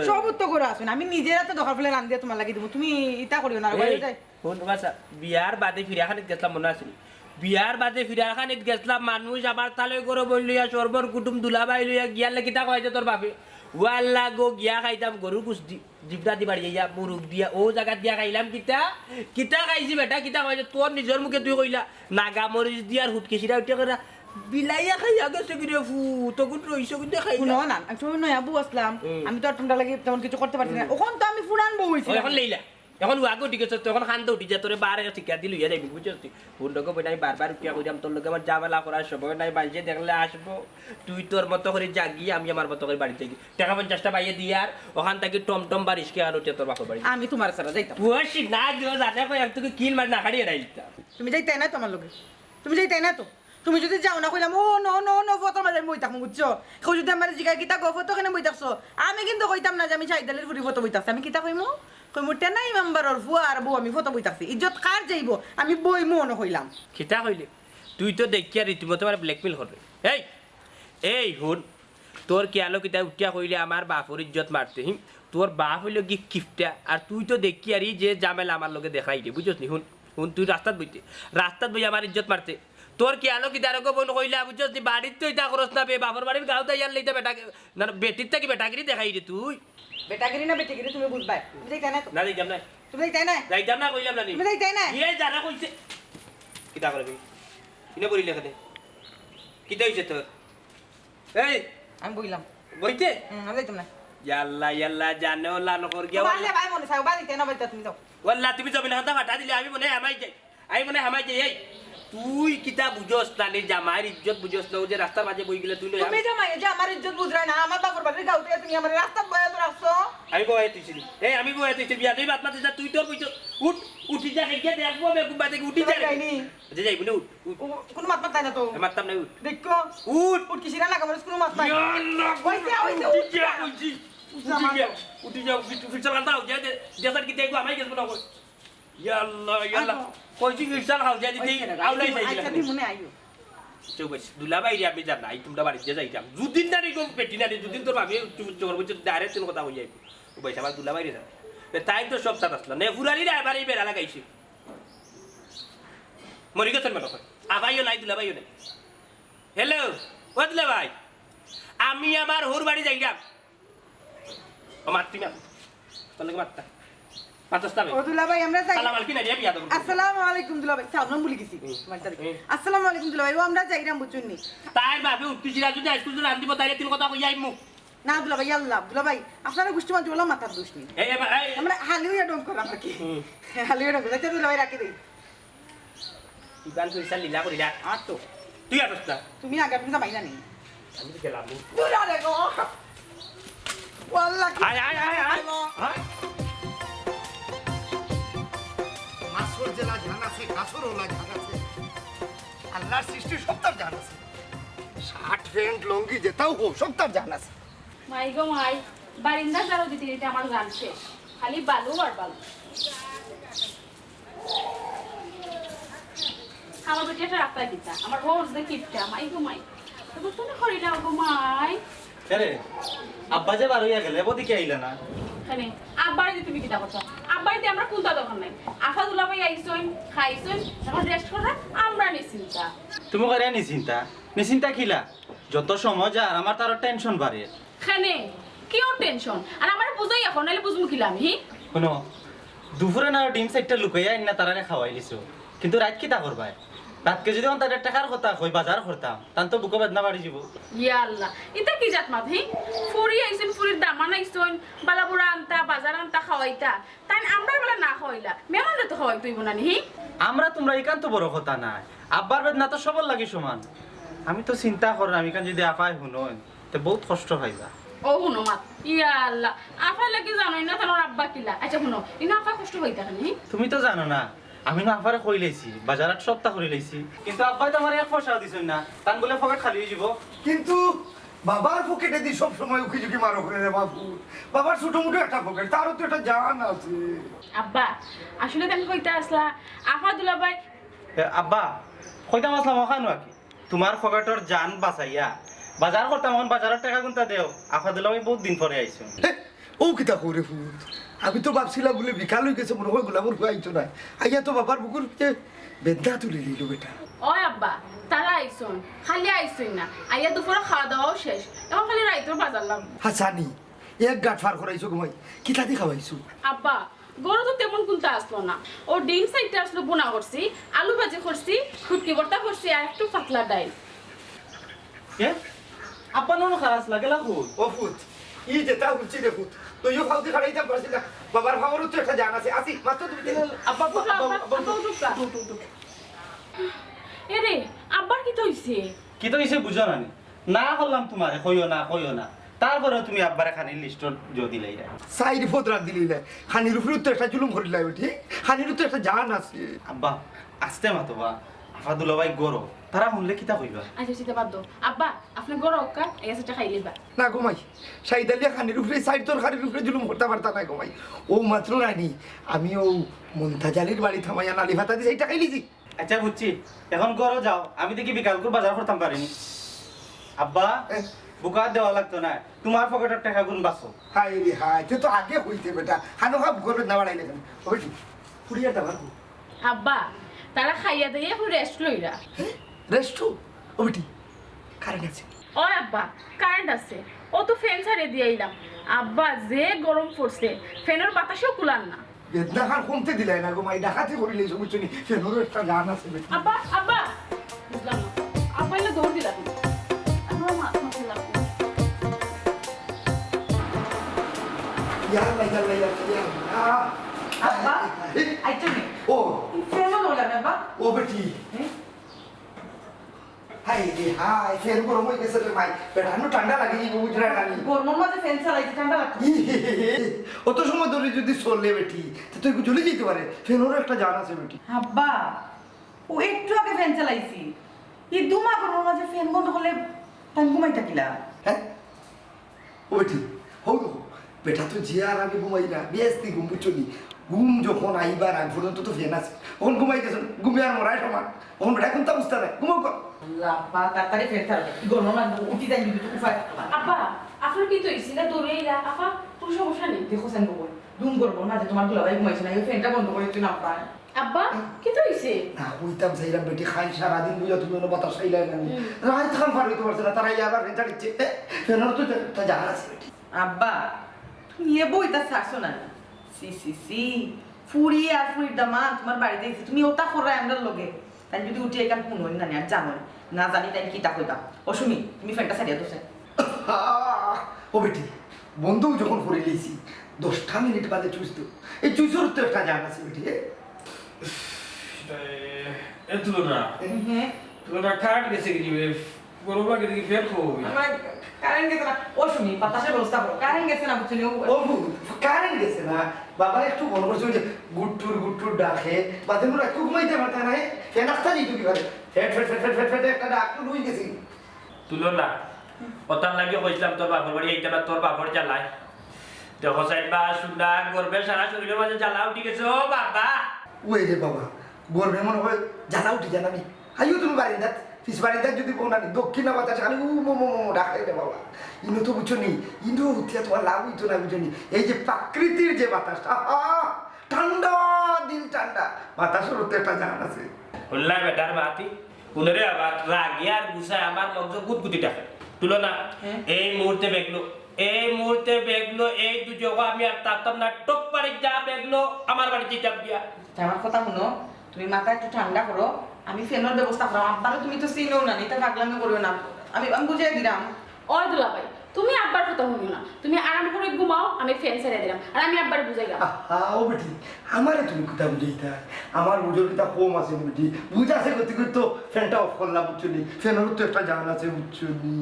সব উত্তর করে আসুন আমি নিজের হাতে দরকার ফেলে রান দিয়ে তোমার লাগি দিব তুমি ইটা করিও না বাইরে যাই বিয়ার বাদে ফিরা খানিত গেছিলাম মনে আছে বিয়ার বাদে ফিরা খানিত গেছিলাম মানুষ আবার তালে করে বললিয়া সর্বর কুটুম দুলাবাই লইয়া গিয়ার লেখিতা কয়েছে তোর বাপে ওয়াল্লা গো গিয়া খাইতাম গরু কুছ জিবটা দি বাড়ি যাইয়া মুরুখ দিয়া ও জায়গা দিয়া খাইলাম কিতা কিতা খাইছি বেটা কিতা কয়েছে তোর নিজের মুখে তুই কইলা নাগা মরিচ দিয়ার হুটকে সিরা উঠে করে বিলাইয়া খাইয়া গেছে কিরে ফু তখন রইছো কিন্তু খাই শুনো না আমি তো নয় আবু আসলাম আমি তো আর তোমরা লাগি তেমন কিছু করতে পারছি না ওখান তো আমি ফুরান বউ হইছি এখন লেইলা এখন ওয়াগো ঠিক আছে তখন খান তো উঠি যা তোরে বারে ঠিকা দিল ইয়া যাইবি বুঝছিস তুই বন্ধুকে বই নাই বারবার উঠিয়া কইরাম তোর লগে আমার ঝামেলা করার সময় নাই বাইজে দেখলে আসবো তুই তোর মতো করে জাগি আমি আমার মতো করে বাড়ি যাই টাকা 50টা বাইয়ে দি আর ওখান থেকে টমটম বারিশ কে আর উঠে তোর বাপের বাড়ি আমি তোমার সাথে যাইতাম ওশি না গো জানে কই একটু কিল মার না খাড়িয়ে রাইতা তুমি যাইতাই না তোমার লগে তুমি যাইতাই না তো তুমি যদি যাও না কইলাম ও নো নো নো ফটো মাঝে মই থাকমু বুঝছো কেউ যদি আমার জিগা কিতা গো ফটো কেন মই থাকছো আমি কিন্তু কইতাম না যে আমি শাহিদালের ফুরি ফটো বইতাছি আমি কিতা কইমু কইমু টেনাই মেম্বারর ফুয়া আর বউ আমি ফটো বইতাছি ইজ্জত কার যাইব আমি বইমু ন কইলাম কিতা কইলি তুই তো দেখিয়া রীতিমতো মানে ব্ল্যাকমেল করে এই এই হুন তোর কি আলো কিতা উঠিয়া কইলে আমার বাপর ইজ্জত মারতে হিম তোর বাপ হইল কি কিফটা আর তুই তো দেখিয়ারি যে জামেলা আমার লগে দেখাই দে বুঝছস নি হুন হুন তুই রাস্তাত বই আমার ইজ্জত মারতে তোর কি আলো কি তারকে বোন কইলা বুঝছস নি বাড়ির তো ইতা করস না বে বাপর বাড়ির গাঁও তো ইয়ার লইতে বেটা না বেটির থেকে বেটাগিরি দেখাই দে তুই বেটাগিরি না বেটিগিরি তুমি বুঝবাই তুমি যাইতাই না তো না যাইতাম না তুমি যাইতাই না যাইতাম না কইলাম না নি তুমি যাইতাই না এই যারা কইছে কিতা করবি ইনে বলি লেখা দে কিতা হইছে তোর এই আমি বইলাম বইতে আমি যাইতাম না ইয়াল্লা ইয়াল্লা জানে ওলা নকর গিয়া বালে ভাই মনে চাও বাড়িতে না বাইতা তুমি যাও ওয়াল্লা তুমি যাবি না হাতা ফাটা দিলে আমি মনে হামাই যাই আমি মনে হামাই যাই এই তুই কিতা বুঝস না নি জামাইর ইজ্জত বুঝস না যে রাস্তার মাঝে বই গেলে তুই লই তুমি জামাই যে আমার ইজ্জত বুঝরাই না আমার বাপর বাড়ির গাউতে তুমি আমার রাস্তা বয়া তো রাখছো আমি বই তুইছিলি এই আমি বই তুইছিলি বিয়া তুই বাত মাতে যা তুই তোর বুঝছ উঠ উঠি যা গিয়া দেখবো বে গুবা থেকে উঠি যা যাইনি যে যাইবি না উঠ কোন মাত মাতাই না তো মারতাম না উঠ দেখো উঠ উঠ কি সিরা লাগা মানে কোন মাত নাই ইয়াল্লা হইছে উঠ যা কইছি উঠি যা ফিচার কান্দাও যা দেসার কি দেখবো আমাই গেছবো না কই ইয়াল্লা ইয়াল্লা কইছি ফিচার খাও যা দিতে আউলাই যাই আচ্ছা তুমি মনে আইও চৌবাস দুলাবাই রে আমি জানাই তোমরা বাড়িতে যাইতাম দুদিন না রে গো পেটি না রে দুদিন তোর ভাবি চোর বুঝছো ডাইরেক্ট তোর কথা হই যাইবো ও ভাই আমার দুলাবাই রে তাই তো সব সাথ আসলো নে ফুরারি রে এবারে বেড়া লাগাইছি মরি গেছেন মানে আবাইও নাই দুলাবাইও নাই হ্যালো ও দুলাবাই আমি আমার হোর বাড়ি যাইলাম ও মারতি না তোর লাগে মারতা ও দুলাভাই আমরা যাই সালাম আলাইকুম না বিয়া দাও আসসালামু আলাইকুম দুলাভাই সালাম বলি গেছি আসসালামু আলাইকুম দুলাভাই ও আমরা যাইরাম বুঝুননি তাই ভাবে উঠছিলা যদি স্কুল জন্য আনদি বতাইলে তিন কথা কই আইমু না দুলাভাই আল্লাহ দুলাভাই আপনারা গোষ্ঠী মাঝে বললাম মাথার দোষ নেই এই আমরা হালিয়া ডং করলাম আর কি হালিয়া ডং করলাম দুলাভাই রাখি দেই ইবান পয়সা লীলা করিলা আর তো তুই আসছ না তুমি আগে তুমি যাবাই না নি আমি তো গেলাম দুলাভাই গো ওয়াল্লাহ আয় আয় আয় আয় মাসুর জেলা জান আছে কাসর ওলা জান আছে আল্লাহর সৃষ্টি সব তার জান আছে শার্ট প্যান্ট লঙ্গি যেটাও হোক সব তার জান আছে মাই গো মাই বারিন্দা যারো দিতে দিতে আমার গান শেষ খালি বালু আর বালু আমার বেটি একটা রাস্তায় দিতা আমার রোজ দেখিটা মাই গো মাই তবু তুমি করি না গো মাই আরে আব্বা যে বার হইয়া গেলে বদিকে আইলা না খানে আব্বারে তুমি কিটা করছো আব্বারে আমরা কুলতা দোকান নাই আফা দুলাভাই আইছইন খাইছইন আমার রেস্ট করা আমরা নিশ্চিন্তা তুমি করে নিশ্চিন্তা খিলা যত সময় যা আমার তার টেনশন বাড়ে খানে কিও টেনশন আর আমার বুঝাই এখন নালে বুঝমু কিলা আমি শুনো দুপুরে না ডিম সাইডটা লুকাইয়া না তারারে খাওয়াই দিছো কিন্তু রাত কিতা করবাই রাতকে যদি তাদের টাকার কথা কই বাজার করতাম তান তো বুকে বেদনা বাড়ি যাব ইয়া আল্লাহ এটা কি জাত মাত হে ফুরি আইছেন ফুরির দামান আইছেন বালাবুড়া আনতা বাজার আনতা খাওয়াইতা তাই আমরা বলে না খাওয়াইলা মেহমানরে তো খাওয়াই তুই বনানি হি আমরা তোমরা একান্ত বড় কথা নাই আব্বার বেদনা তো সবার লাগি সমান আমি তো চিন্তা করেন আমি কান যদি আপাই শুনোন তে বহুত কষ্ট পাইবা ও হুনো মাত ইয়া আল্লাহ আফা লাগি জানোই না তোমার আব্বা কিলা আচ্ছা হুনো ইনা আফা কষ্ট হইতা নি তুমি তো জানো না আমি না আপারে কই লাইছি বাজারত সপ্তাহ করে লাইছি কিন্তু আব্বাই তো আমার এক পয়সা দিছেন না তান বলে পকেট খালি হয়ে যাব কিন্তু বাবার পকেটে দি সব সময় উকি ঝুঁকি মারো করে রে বাবু বাবার ছোট মোটো একটা পকেট তারও তো একটা জান আছে আব্বা আসলে আমি কইতা আসলা আফা দুলাভাই আব্বা কইতাম আসলাম ওখানো কি তোমার পকেটর জান বাঁচাইয়া বাজার করতাম এখন বাজারের টাকা কোনটা দেও আফা দিল আমি বহুত দিন পরে আইছো ও কিতা করে ফুট আমি তো ভাবছিলাম বলে বিকাল হয়ে গেছে মনে হয় গোলামর আইতো না আইয়া তো বাবার বুকুর বেদনা তুলে নিল বেটা ওই আব্বা তারা আইসুন খালি আইসুন না আইয়া দুপুরে খাওয়া দাওয়াও শেষ এখন খালি রাইতের বাজার লাগবে হাসানি এক গাঁট ফার করাইছো ঘুমাই কিতা দিয়ে খাওয়াইছো আব্বা গরু তো তেমন কোনটা আসলো না ও ডিম সাইডটা আসলো বোনা করছি আলু ভাজি করছি ফুটকি ভর্তা করছি আর একটু পাতলা ডাইল কে আব্বা নো খারাপ লাগেলা খুব ও ফুট ই যেটা হচ্ছে রে ফুট তুইও খাওয়াতে খাড়াইতে পারছিস না বাবার খাওয়ারও তো একটা জান আছে আসি মাত্র তুমি আব্বা এরে আব্বার কি তো হইছে কি তো ইসে বুঝো না না করলাম তোমারে কইও না তারপরে তুমি আব্বারে খানির লিস্ট যদি লাইরা সাইড ফোত রাখ দিলি না খানির উপরে তো একটা জুলুম করিলাই ওঠে খানির তো একটা জান আছে আব্বা আসতে মাতবা আফাদুল্লাহ ভাই গরো তারা শুনলে কিতা কইবা আচ্ছা সেটা বাদ দাও আব্বা আপনি গরু অক্কা এই সেটা খাই লিবা না ঘুমাই সাইদালিয়া খানির উপরে সাইড তোর খানির উপরে জুলুম করতে পারতা না ঘুমাই ও মাত্র রানি আমি ও মন্তাজালির বাড়ি থামাইয়া নালি ভাতা দিয়ে সেইটা খাইলিছি আচ্ছা বুঝছি এখন গরো যাও আমি দেখি বিকাল করে বাজার করতাম পারিনি আব্বা বুকা দেওয়া লাগতো না তোমার পকেটের টাকা গুণ বাঁচো হাই রে হাই তুই তো আগে হইতে বেটা হানো খাব গরবে না বাড়াইলে কেন ওই পুরিয়া দাবার আব্বা তারা খাইয়া দিয়ে এখন রেস্ট লইরা রেস্টু ও বেটি কারেন্ট আছে ও আব্বা কারেন্ট আছে ও তো ফ্যান ছাড়ে দিয়ে আইলাম আব্বা যে গরম পড়ছে ফ্যানের বাতাসও কুলান না বেদনা খান কমতে দিলাই না ঘুমাই ডাকাতি করিলে বুঝছনি ফেনোরও একটা গান আছে বেটি আব্বা আব্বা বুঝলাম না আব্বা এলে দৌড় দিলাম আমার মাথা লাগবে ইয়াল্লা আব্বা আইতো নে ও ফেনো বলা বাবা ও বেটি হাই রে হাই ফের গরম হয়ে গেছে রে ভাই বেটানো ঠান্ডা লাগে এই বুঝরা নানি গরমের মাঝে ফ্যান চালাইতে ঠান্ডা লাগতো অত সময় ধরে যদি চললে বেটি তো তুই জ্বলে যেতে পারে ফেনোরও একটা জান আছে বেটি আব্বা ও একটু আগে ফ্যান চালাইছি এই দুমা গরমের মাঝে ফ্যান বন্ধ করলে টাইম ঘুমাই থাকিলা হ্যাঁ ও বেটি হও তো বেটা তো যে আর আগে ঘুমাই না বেশি ঘুম বুঝলি ঘুম যখন আইবার আগ পর্যন্ত তো ফেন আছে ওখান ঘুমাই গেছে ঘুমে আর মরাই সমান ওখান বেটা এখন তা বুঝতে নাই ঘুমাও কর আব্বা তাড়াতাড়ি ফ্যান চালাবে গরমের মাঝে উঠি যাই দিবি তুই উপায় আব্বা আপনার কি তো ইসিলা দৌড়ে এলা আপা কোনো সমস্যা নেই দেখো সেন বল দুম গরমের মাঝে তোমার দুলাভাই ঘুমাইছে না এই ফ্যানটা বন্ধ করে তুই না পায় আব্বা কি তো হইছে না হইতাম চাইলাম বেটি খাই সারাদিন বুঝা তুমি কোনো বাতাস খাইলাই না রাত খান পার হইতে পারছে না তারা আবার ফেনটা দিচ্ছে ফেনোর তো তা জান আছে বেটি আব্বা তুমি এ বইটা ছাড়ছো না সি সি সি ফুরি আর ফুরির দামা তোমার বাড়িতে এসে তুমি ওটা করো আমরা লগে তাই যদি উঠে এখান শুনো না আর জানো না জানি তাই কি তা কইবা ও সুমি তুমি ফ্যানটা ছাড়িয়া দোছে ও বেটি বন্ধু যখন করে লিয়েছি 10টা মিনিট বাদে চুইস এই চুইসের তো একটা জান আছে বেটি তুলনা হ্যাঁ তুলনা কারেন্ট গেছে কি গরম লাগে দেখি ফের কই আমার কারেন্ট গেছে না ও সুমি বাতাসের ব্যবস্থা করো কারেন্ট গেছে না বুঝছো ও কারেন্ট গেছে না বাবা একটু মনে করছে যে গুট্টুর ডাকে বাদে মোরা একটু ঘুমাইতে পারতা না ফ্যান আসতা দিত কি করে ফেট ফেট ফেট ফেট ফেট ফেট একটা ডাক তো লুই গেছি তুলনা ওতার লাগে কইছিলাম তোর বাপর বাড়ি এইটা না তোর বাপর জ্বালায় দেখো সাইড বা সুন্দর গর্বে সারা শরীরের মাঝে জ্বালা উঠি গেছে ও বাবা ওই রে বাবা গর্বে মনে হয় জ্বালা উঠি জানাবি আইও তুমি বারিন্দাত পিস বারিন্দাত যদি কোনানি দক্ষিণা বাতাস খালি উ মো মো মো ডাকে রে বাবা ইনো তো বুঝছো নি ইনো উঠিয়া তোমার লাভ হইতো না বুঝছো নি এই যে প্রাকৃতির যে বাতাসটা ঠান্ডা দিল ঠান্ডা বাতাসের তো একটা জান আছে হল্লাই বেটার বাতি উনরে আবার রাগি আর গুছায় আমার মগজ গুদগুদিটা তুলনা এই মুহূর্তে বেগলো এই দুজো আমি আর তাতাম না টপ পারে যা বেগলো আমার বাড়িতে চাপ দিয়া আমার কথা শুনো তুমি মাথা একটু ঠান্ডা করো আমি ফ্যানের ব্যবস্থা করো আব্বারও তুমি তো চিনো না নিতে পাগলামি করো না আমি বুঝিয়ে দিলাম ওই দুলাভাই তুমি আব্বার কথা শুনিও না তুমি আরাম করে ঘুমাও আমি ফ্যান ছেড়ে দিলাম আর আমি আব্বার বুঝাইলাম ও বেটি আমারে তুমি কোথা বুঝাইতা আমার বুঝোর কিতা কম আছে বেটি বুঝাছে করতে করতে ফ্যানটা অফ করলাম বুঝছো নি ফ্যানের তো একটা জান আছে বুঝছো নি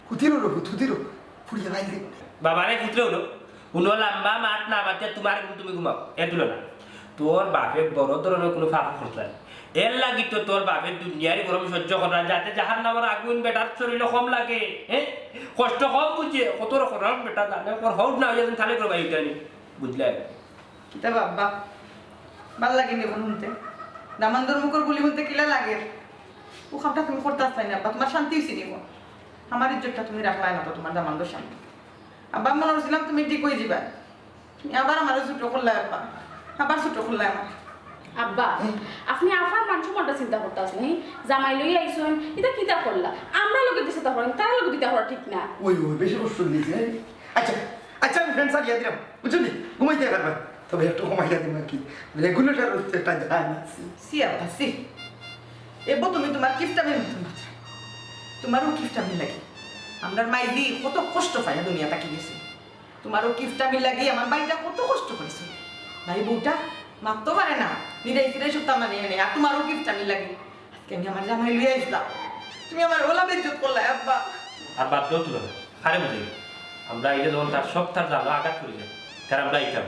কুতিরো রো কুতিরো ফুরিয়ে ভাই রে বাবারে ফুটলে হলো উনো লম্বা মাঠ না মাতে তোমার তুমি ঘুমাও এ তুলনা তোর বাপে বড় ধরনের কোনো ফাঁক করতে এর লাগি তো তোর বাপের দুনিয়ারই গরম সহ্য করা যাতে জাহার নামের আগুন বেটার শরীরে কম লাগে হ্যাঁ কষ্ট কম বুঝে কত রকম বেটা জানে ওর হউট না হয়ে থালে করবা এইটানি বুঝলে কিতা বাবা ভাল লাগে নি শুনতে দামান্দর মুখর গুলি বলতে কিলা লাগে ও খামটা তুমি করতে আসলাই না আব্বা তোমার শান্তি হয়েছে নিব আমার ইজ্জতটা তুমি রাখলাই না তো তোমার দামান্দর সামনে আব্বা মনে হচ্ছিলাম তুমি ঠিক হয়ে যাবা তুমি আবার আমার ছোট করলাই আব্বা আবার ছোট করলাই আমার আব্বা আপনি আফার মান সম্মানটা চিন্তা করতে আসলে জামাই লই আইসুন এটা কিতা করলা আমরা লোকে দিতে পারেন তারা লোকে দিতে পারা ঠিক না ওই বেশি কষ্ট নিয়েছে আচ্ছা আচ্ছা আমি ফ্রেন্ড সারিয়া দিলাম বুঝলি ঘুমাইতে পারবেন তবে একটু ঘুমাইয়া দিন আর কি রেগুলেটার হচ্ছে একটা যায় না সি আব্বা সি এবো তুমি তোমার কিফটামের মতন বাঁচা তোমারও কিফটামি লাগে আমার মাইদি কত কষ্ট পায় দুনিয়া তাকি গেছে তোমারও কিফটামি লাগে আমার বাড়িটা কত কষ্ট করেছে ভাই বউটা মারতে পারে না নিরাই ফিরাই সপ্তাহ মানিয়ে নেই আর তোমারও কিফটামি লাগে আজকে আমি আমার জামাই লইয়া আসলাম তুমি আমার ওলা বেজ্জত করলে আব্বা আর বাদ দেও তুলো হারে বুঝে আমরা এই যখন তার সব তার জানো আঘাত করে যাই তার আমরা এইটাম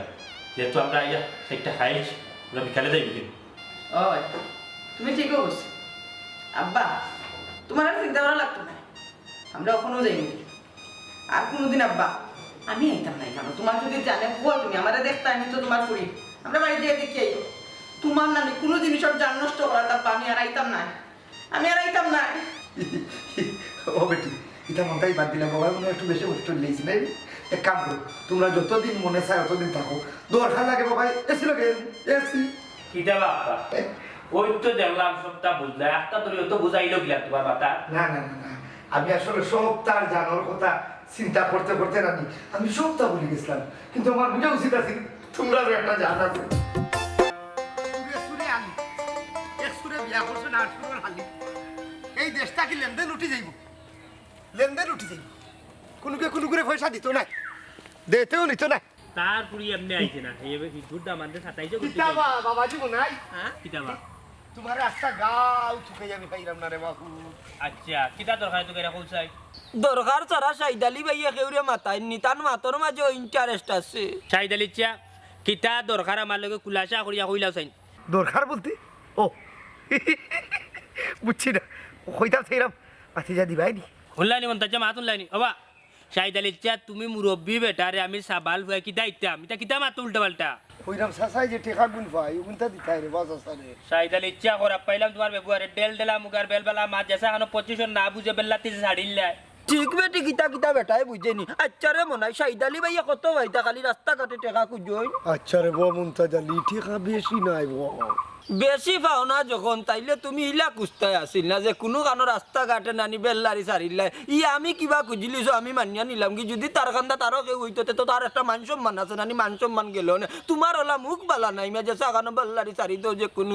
যেহেতু আমরা এই সেটা খাইছি আমরা বিকালে যাই বিকেল ওই তুমি ঠিকও বলছো আব্বা তোমার আর চিন্তা করা লাগতো না আমরা ওখানেও যাইনি আর কোনোদিন আব্বা আমি আইতাম নাই কেন তোমার যদি জানে বল তুমি আমারে দেখতে আমি তো তোমার করি আমরা বাড়ি দিয়ে দেখি আইও তোমার নামে কোনো জিনিসের জান নষ্ট করার আব্বা আমি আর আইতাম না আমি আর আইতাম না ও বেটি এটা মনটাই বাদ দিলাম বাবা মনে একটু বেশি কষ্ট নিয়েছি নাই এক কাম করো তোমরা যতদিন মনে চায় ততদিন থাকো দরকার লাগে বাবা এসি লাগে এসি কিটা বাপ্পা ওই তো দেখলাম সবটা বুঝলে একটা তোর তো বুঝাইলো গিলা তোমার মাথা না না না না আমি আসলে সব তার জানার কথা চিন্তা করতে করতে রানি আমি সবটা ভুলে গেছিলাম কিন্তু আমার বুঝা উচিত আছে তোমরা একটা জানা এই দেশটা কি লেনদেন উঠি যাইব লেনদেন উঠি যাইব কোনো করে পয়সা দিত না দেতেও নিত না তারপরে এমনি আইছে না এই দুধটা আমাদের সাতাইছে কিতাবা বাবাজি মনাই হ্যাঁ কিতাবা তোমার রাস্তা গাও চুকে আমি পাইলাম না রে বাবু আচ্ছা কিতা দরকার তো কেরা কইছাই দরকার ছাড়া সাইদালি ভাইয়া কেউরে মাথায় নি তার মাতর মাঝে ইন্টারেস্ট আছে শাহিদ আলী চা কিতা দরকার আমার লগে কুলাসা করিয়া কইলাও চাই দরকার বলতে ও বুঝছি না কইতা সেইরাম পাথিজা দিবাইনি হুল্লানি মন্তাজ মাতুন লাইনি বাবা শাহিদ আলী চা তুমি মুরব্বী বেটারে আমি সাবাল হয়ে কিতা ইতাম এটা কিতা মাত উল্টা পাল্টা কইরাম সাসাই যে টেকা গুন পাই উনতা দিতাই রে বাস সারে শাহিদ আলী চা করা পাইলাম তোমার বেবুয়ারে ডেল ডেলা মুগার বেলবেলা মা জেসা খানো পজিশন না বুঝে বেল্লাতি ছাড়িল্লা ঠিক বেটি কিতা কিতা বেটাই বুঝেনি আচ্ছা রে মনে হয় সাইদালি ভাইয়া কত ভাইতা খালি রাস্তা ঘাটে টেকা খুঁজই আচ্ছা রে বউ মুনতাজা টেকা বেশি নাই বউ বেশি পাও না যখন তাইলে তুমি ইলা কুস্তায় আসিল না যে কোনো কানো রাস্তা ঘাটে নানি বেল্লারি সারিল্লাই আমি কিবা খুঁজিলিছো আমি মানিয়া নিলাম কি যদি তার কান্দা তারও কেউ হইতো তো তার একটা মান সম্মান আছে নানি মান সম্মান গেল না তোমার ওলা মুখ বালা নাই মে যে সাকানো বেল্লারি সারি তো যে কোনো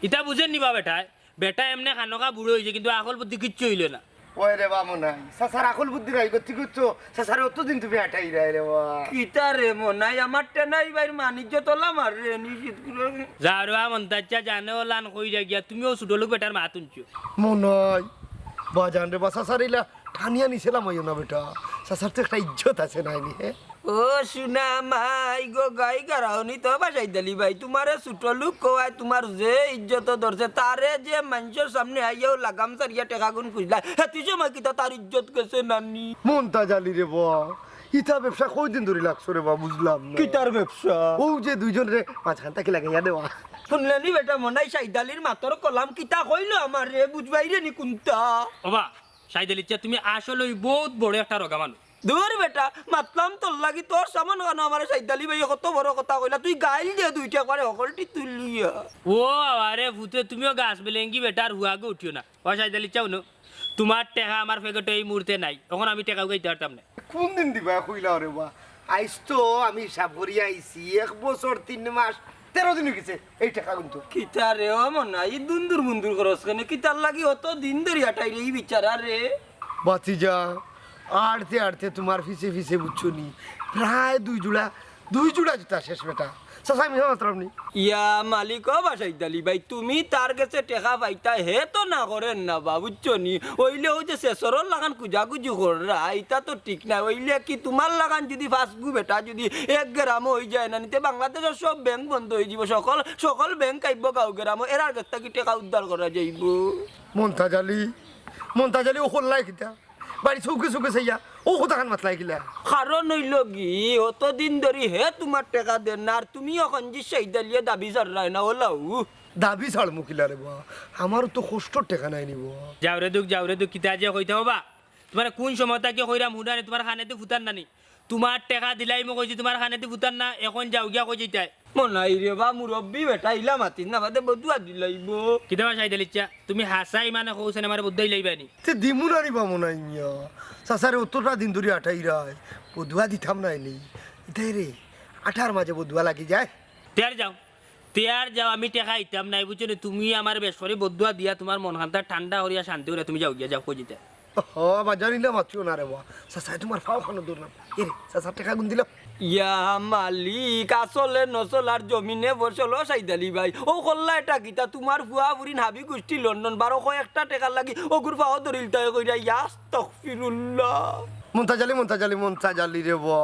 ইটা বুঝেন নিবা বেটায় বেটা এমনি খানকা বুড়ো হয়েছে কিন্তু আকল বুদ্ধি কিচ্ছু হইল না ওই রে বামু নাই সাসার আকল বুদ্ধি রাই গতি করছো সাসারে অতদিন তুমি আটাই রাই রে বা কিতা রে মনাই আমার টেনাই ভাইর মানিজ্য তোলা মার রে নিশ্চিত করে যারবা মন্তাজা জানে ওলান কই গিয়া তুমিও সুডলুক বেটার মা তুনছো মনাই বাজান রে বা সাসারিলা ঠানিয়া নিছিলাম ওই না বেটা সাসার তো একটা ইজ্জত আছে নাইনি হে ও শুনা মাই গো গাই গারাওনি তো বাসাই দিলি ভাই তোমারে ছোট লোক কোয়াই তোমার যে ইজ্জত ধরছে তারে যে মানুষের সামনে আইয়াও লাগাম সারিয়া টেকা গুণ খুঁজলা হেতি সময় কিতা তার ইজ্জত গেছে নানি মনতাজ আলী রে বা ইটা ব্যবসা কয়দিন ধরে লাগছো রে বা বুঝলাম না কিতার ব্যবসা ও যে দুইজন রে মাঝখান থেকে লাগাইয়া দেওয়া শুনলেনি বেটা মনাই সাইদালির মাতর কলাম কিতা কইলো আমার রে বুঝবাই রে নি কোনটা বাবা শাহিদ আলী চা তুমি আসলে বহুত বড় একটা রগা মানুষ দূর বেটা মাতলাম তোর লাগি তোর সামান কেন আমার সাইদালি ভাই কত বড় কথা কইলা তুই গাইল দিয়ে দুইটা করে সকলটি তুলিয়া ও আরে ভূতে তুমিও গাছ বেলেঙ্গি বেটার হুয়াগে উঠিও না ও শাহিদ আলী চাও না তোমার টেকা আমার ফেকেটে এই মুহূর্তে নাই তখন আমি টেকা গাইতে পারতাম না কোন দিন দিবা কইলা রে বা আইস তো আমি হিসাব করি আইছি 1 বছর 3 মাস 13 দিন গেছে এই টাকা কিন্তু কিতা রে ও মনাই দুন্দুর মুন্দুর খরচ কেন কিতার লাগি অত দিন ধরে আটাই রে এই বিচারা রে বাতিজা আড়তে আড়তে তোমার ফিসে ফিসে বুঝছো নি প্রায় দুই জোড়া জুতা শেষ বেটা সাসাই মিহা মাত্রাম নি ইয়া মালিক বাসাই দালি ভাই তুমি তার কাছে টেকা পাইতা হে তো না করেন না বা বুঝছো নি ওইলে ওই যে শেষরর লাগান কুজাকুজি কররা এটা তো ঠিক না ওইলে কি তোমার লাগান যদি ফাঁসগু বেটা যদি 1 গ্রাম হয়ে যায় না নিতে বাংলাদেশের সব ব্যাংক বন্ধ হয়ে যাব সকল ব্যাংক আইব গাঁও গ্রাম এর আর কাছ কি টেকা উদ্ধার করা যাইব মন্তাজ আলী ও হল্লাই কিতা বাড়ি চৌকে চৌকে চাইয়া ও কোথাকান মাতলাই গিলা কারণ হইল কি অতদিন ধরে হে তোমার টাকা দেন না আর তুমি এখন যে সেইদালিয়ে দাবি চালাই না ওলাও দাবি ছাড় মুখিলা রে বা আমারও তো কষ্টর টেকা নাই নিব যাও রে দুঃখ কিতা যে কইতে হবা তোমার কোন সময় তাকে কইরাম হুডানি তোমার খানেতে ফুটান নানি তোমার টাকা দিলাই মই কইছি তোমার খানেতে ফুটান না এখন যাও গিয়া কই যেতাই মনাই রে বা মুরব্বী বেটা ইলা মাতিস না বাদে বদুয়া দিলাইব কিতা চাই দিলিচ্ছা তুমি হাসাই মানে কইছেন আমার বুদ্ধই লাইবানি তে দিমু না রিবা মনে মিয়া চাচারে অতটা দিন ধরে আটাই রায় বধুয়া দিতাম নাই নি ইতাই রে 18 মাঝে বধুয়া লাগি যায় তেয়ার যাও আমি টাকা ইতাম নাই বুঝছো তুমি আমার বেশ করে বদুয়া দিয়া তোমার মন খানটা ঠান্ডা করিয়া শান্তি করে তুমি যাও গিয়া যাও কই যেতে ও বাজার নিলাম আছিও না রে বা চাচাই তোমার ফাও খানো দূর না এ রে চাচার টাকা গুন দিলাম ইয়া মালিক আসলে নচলার জমিনে বসল সাইদালি ভাই ও কল্লা এটা গীতা তোমার ফুয়া বুড়িন হাবি গোষ্ঠী লন্ডন 1201 টাকা লাগি ও গুর ফাও ধরিল তাই কইরা আস্তাগফিরুল্লাহ মন্তাজালি রে বা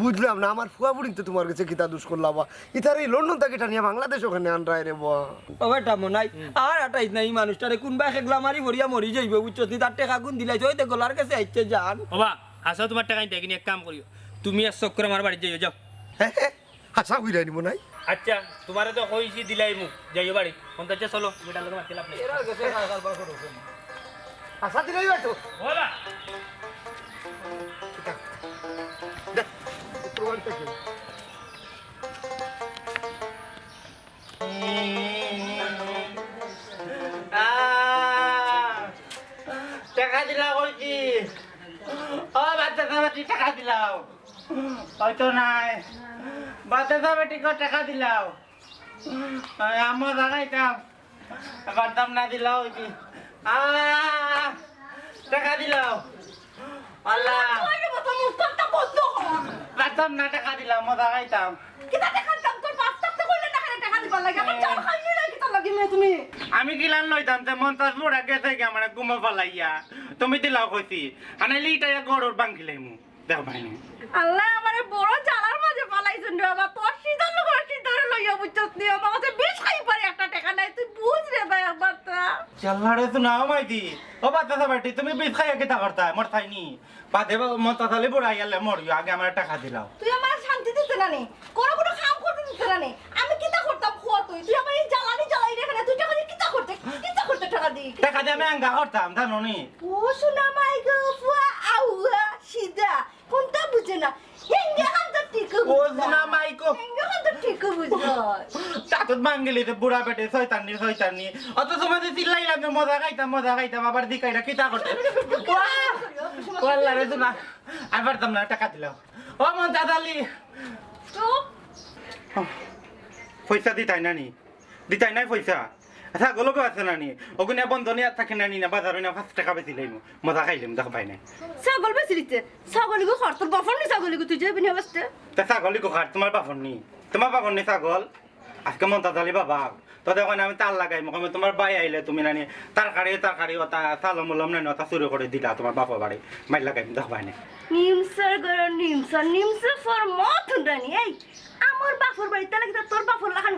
বুঝলাম না আমার ফুয়া বুড়িন তো তোমার কাছে কিতা দুষ করলা বা ইতার এই লন্ডন থেকে টানিয়া বাংলাদেশ ওখানে আনরায় রে বা ও বেটা মনাই আর আটাইস নাই মানুষটারে কোনবা খেগলা মারি ভরিয়া মরি যাইব বুঝছো তার টাকা গুন দিলাই জয়তে গলার কাছে আইতে যান বাবা আসো তোমার টাকা নিতে কিনে এক কাম করিও তুমি আর চক্কর আমার বাড়ি যাইও যাও হাসা কইরাই নিব নাই আচ্ছা তোমারে তো কইছি দিলাই মুখ যাইও বাড়ি মন্তাজ চলো বেটা লোক মারতে লাভ নেই এর কাছে কালবার করো হাসা দিলাই বাটো বলা দেখ প্রমাণ থেকে টাকা দিলা কইছি ও বাচ্চা বেটি টাকা দিলাও হয়তো নাই বাচ্চা বেটিকে টাকা দিলাও আমার জায়গাইতাম বাদাম না দিলাও কি টাকা দিলাও আল্লাহ বাদাম না টাকা দিলাম মজা খাইতাম আমি গিলান লইতাম যে মন্তাজ লোড়া গেছে গিয়া মানে গুমা পালাইয়া তুমি দিলাও কইছি আনাইলে ইটাইয়া গড়র বাঙ্গিলাই মু দেখ ভাইনি আল্লাহ আমারে বড় জালার মাঝে পালাইছেন রে বাবা তোর সিদ্ধার লোকের সিদ্ধারে লইয়া বুঝছস নি আমার কাছে বেশ খাই পারে একটা টাকা নাই তুই বুঝ রে ভাই আমারটা চাল্লারে তো নাও মাইদি ও বাচ্চা বেটি তুমি বিষ খাইয়া কিতা করতা মোর খাইনি বাদে মন্তাজ আলি বুড়া আইয়ালে মরিও আগে আমার টাকা দিলাও তুই আমার শান্তি দিতে না নে কোনো কাম করতে দিতে না নে আমি কিতা করতাম খোয়া তুই আমার এই জ্বালানি জ্বালাই রে এখানে তুই টাকা দিয়ে কিতা করতে টাকা দি টাকা দিয়ে আমি আঙ্গা করতাম জানো নি ও শোনা মাই গো ফুয়া আউয়া সিদা কোনটা বুঝে না হেঙ্গে হাতে ঠিক ও শোনা মাইকো হেঙ্গে হাতে ঠিক বুঝো তাতত বাঙ্গিলি তে বুড়া বেটে শয়তানি অত সময় চিল্লাইলাম যে মজা খাইতাম আবার দিকাইরা কিতা করতে ওয়াল্লাহ রে শোনা আর পারতাম না টাকা দিলাও ও মন্তাজ আলী তো পয়সা দিতাই নাই পয়সা আচ্ছা গলকে আছে নানি ওগুনে বন্ধনী আর থাকে নানি না বাজার না 5 টাকা বেশি লাইমু মজা খাইলাম দেখ ভাই না ছাগল বেশি দিতে ছাগলিগো খর তোর বাফর নি ছাগলিগো তুই যাবি না বসতে তা ছাগলি কো খাট তোমার বাপন নি ছাগল আজকে মন্তাজ আলী বাবা তো দেখো আমি তার লাগাই আমি তোমার বাই আইলে তুমি নানি তারকারি ওটা সালমুলম নানি ওটা চুরি করে দিলা তোমার বাপা বাড়ি মাইল লাগাই দেখ ভাই না নিমসার গরো নিমসা ফর মত রানি এই আমার বাপর বাড়িতে লাগি তোর বাপর লাগান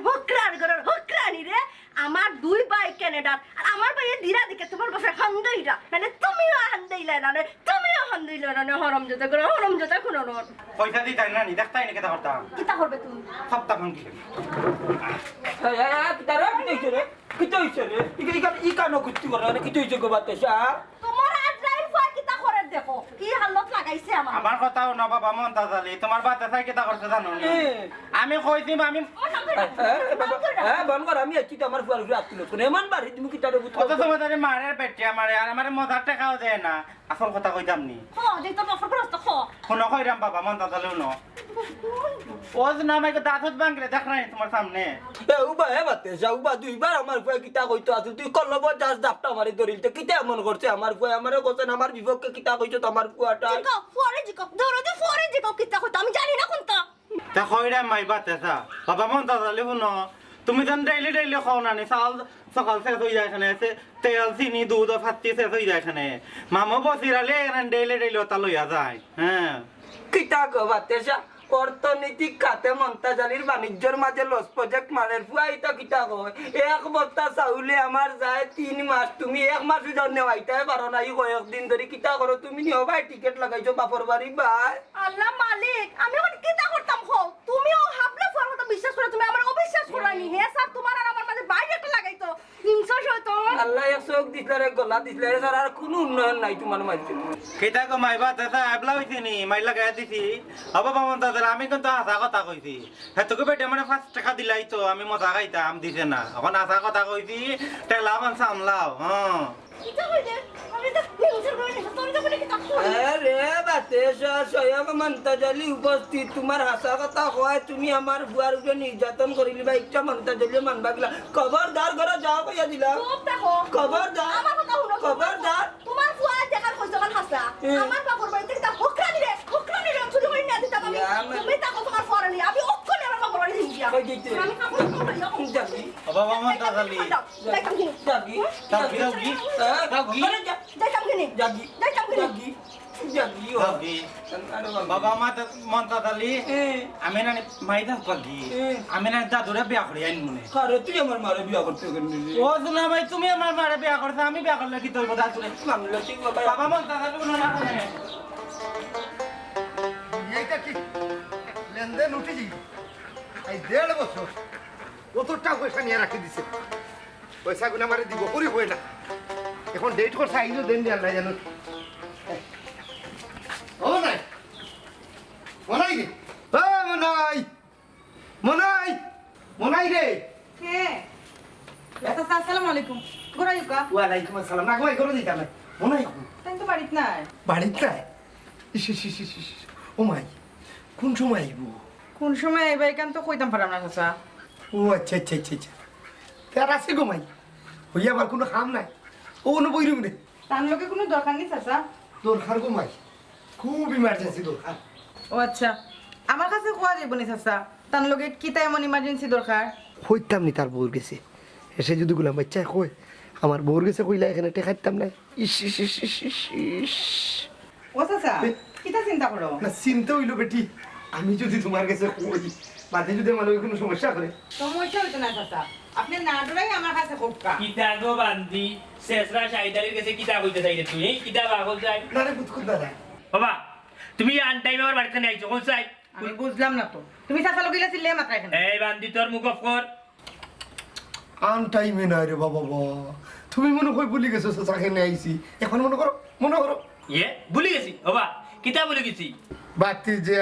হকরানি রে আমার দুই ভাই কানাডার আর আমার ভাইয়ের দিরা দিকে তোমার বাপের হান্দাইরা মানে তুমিও হান্দাইলা না তুমিও হান্দাইলা না হরমজাতা কোন পয়সা দিতাই নানি দেখতাই না কেটা করতাম কিতা করবে তুমি সপ্তাহ ভাঙি কিতা হইছে রে ই কানো কুস্তি করে কিতা হইছে গো বাতাসা তোমার আজরাইল ফুয়া কিতা করে দেখো কি হালত লাগাইছে আমার কথাও না বাবা মন্তাজ আলী তোমার বাচ্চা চাই কেটা করছে জানো নি আমি কইছি আমি বন কর আমি আছি তো আমার ফুয়ার উপরে আত্মীয় কোন এমন বাড়ি তুমি কিতারে বুঝ কত সময় ধরে মারের পেটে আমারে আর আমারে মজার টাকাও দেয় না আসল কথা কইতাম নি যে তোর বাপর করছ তো কোন কইরাম বাবা মন্তাজ আলী ন ওজ না আমাকে দাঁত ভাঙলে দেখ নাই তোমার সামনে উবা বাতাসা উবা দুইবার আমার ফুয়া কিতা কইতো আছে তুই কলব জাস দাপটা মারি ধরিল তো কিতা এমন করছে আমার ফুয়া আমারে কোছেন আমার বিপক্ষে কিতা কইছো তো আমার ফুয়াটা ফরে জিকো কিতা কইতো আমি জানি না কোনটা তা কইরাম মাই বাতেসা বাবা মন্তাজ আলী শুনো তুমি যেন ডেইলি খাও না চাল সকাল শেষ হয়ে যায় এখানে তেল চিনি দুধ ফাত্তি শেষ হয়ে যায় এখানে মামা বসিরালে ডেইলি ওটা লইয়া যায় হ্যাঁ কিতা গো বাতাসা অর্থনৈতিক খাতে মন্তাজ আলীর বাণিজ্যর মাঝে লস প্রজেক্ট মানের ফুয়াইতা কিতা কয় এক বস্তা চাউলে আমার যায় 3 মাস তুমি 1 মাসও যাও নেওয়াইতে পারো না এই কয়েকদিন ধরে কিতা করো তুমি নিও ভাই টিকিট লাগাইছো বাপর বাড়ি ভাই আল্লাহ মালিক আমি এখন কিতা করতাম হো তুমিও হাবলে ফোন কথা বিশ্বাস করে তুমি আমার অবিশ্বাস করানি হে স্যার তোমার আর আমার মাঝে বাইরে একটা লাগাইতো হিংসা শয়তান আল্লাহ এক চোখ দিছলে রে গলা দিছলে রে স্যার আর কোনো উন্নয়ন নাই তোমার মাঝে কেটা কো মাইবা দাদা এবলা হইছে নি মাইলা গায়া দিছি বাবা বামন দাদা আমি কিন্তু হাসা কথা কইছি হেতকে বেটে মানে 5 টাকা দিলাই তো আমি মজা খাইতাম দিছে না এখন হাসা কথা কইছি টেলা বান সামলাও হ্যাঁ কিতা হইলে আমি তো হিংসা করিনি তোর তো বলে কিতা করি আরে বাতে স্বয়ং মন্তাজ আলী উপস্থিত তোমার হাসা কথা কয় তুমি আমার বুয়ার উপরে নির্যাতন করিলি বা একটা মন্তাজ আলী মানবা গিলা খবরদার করে যাও কইয়া দিলাম চুপ থাকো খবরদার আমার কথা শুনো খবরদার তোমার ফুয়া দেখার কইছো কান হাসা আমার বাপর বাড়িতে কিতা হকরানি রে চুরি করে না দিতা আমি তুমি তাকো তোমার ফরানি আমি অক্ষরে আমার বাপর বাড়িতে দিয়া কই দিতে আমি কাপড় পরে যাবি বাবা বামন দাদা লি যাবি যাবি যাবি যাবি যাইতাম কিনি যাবি যাইতাম কিনি যাবি যাবি যাবি বাবা মা মন্তা দালি আমি না মাইদা পাগি আমি না দাদুরে বিয়া করি আইন মনে আরে তুই আমার মারে বিয়া করতে গেলি ও শুনা ভাই তুমি আমার মারে বিয়া করছ আমি বিয়া করলে কি তোর দাদুরে মামলা ঠিক বাবা বাবা মন্তা দালি কোনো না করে এইটা কি লেনদেন উঠে যাই এই 1.5 বছর কত টাকা পয়সা নিয়ে রাখি দিছে পয়সা গুলো আমারে দিব করি হই না এখন ডেট করছে আইলো দেন দেন না জানো ও নাই মনাই রে ও মনাই মনাই মনাই রে কে চাচা আসসালামু আলাইকুম গোরাইকা ওয়ালাইকুম আসসালাম না কই করে দিতাম মনাই তাই তো বাড়িত নাই বাড়িতে নাই ইস ইস ইস ইস ও মাই কোন সময় আইবো কোন সময় আইবা এখান তো কইতাম পারলাম না চাচা ও আচ্ছা আচ্ছা আচ্ছা আচ্ছা তার আছে গো মাই হইয়া আমার কোনো কাম নাই ও কোনো বইরুম রে তার লোকে কোনো দরকার নেই চাচা দরকার গো মাই খুব ইমার্জেন্সি দরকার ও আচ্ছা আমার কাছে কোয়া যাইব নি চাচা তার লোকে কিতা এমন ইমার্জেন্সি দরকার হইতাম নি তার বউর গেছে এসে যদি গুলাম বাচ্চা কই আমার বউর গেছে কইলা এখানে টেকাইতাম না ইস ইস ইস ইস ইস ইস ও চাচা কিতা চিন্তা করো না চিন্তা হইলো বেটি আমি যদি তোমার কাছে কই বাদে যদি আমার লগে কোনো সমস্যা করে সমস্যা হইতো না চাচা আপনি না ডরাই আমার কাছে হোক্কা কিতা গো বান্দি শেষরা শাহিদালির কাছে কিতা কইতে চাইলে তুই এই কিতা বাগল চাই না রে বুঝ দাদা বাবা তুমি আন টাইমে আমার বাড়িতে নিয়ে আইছো কোন চাই আমি বুঝলাম না তো তুমি চাচা লোক গিলা চিল্লে মাত্রা এখানে এই বান্দি তোর মুখ অফ কর আন টাইমে না রে বাবা তুমি মনে কই ভুলি গেছো চাকে নিয়ে আইছি এখন মনে করো ইয়ে ভুলে গেছি বাবা কিতা ভুলে গেছি বাতি যে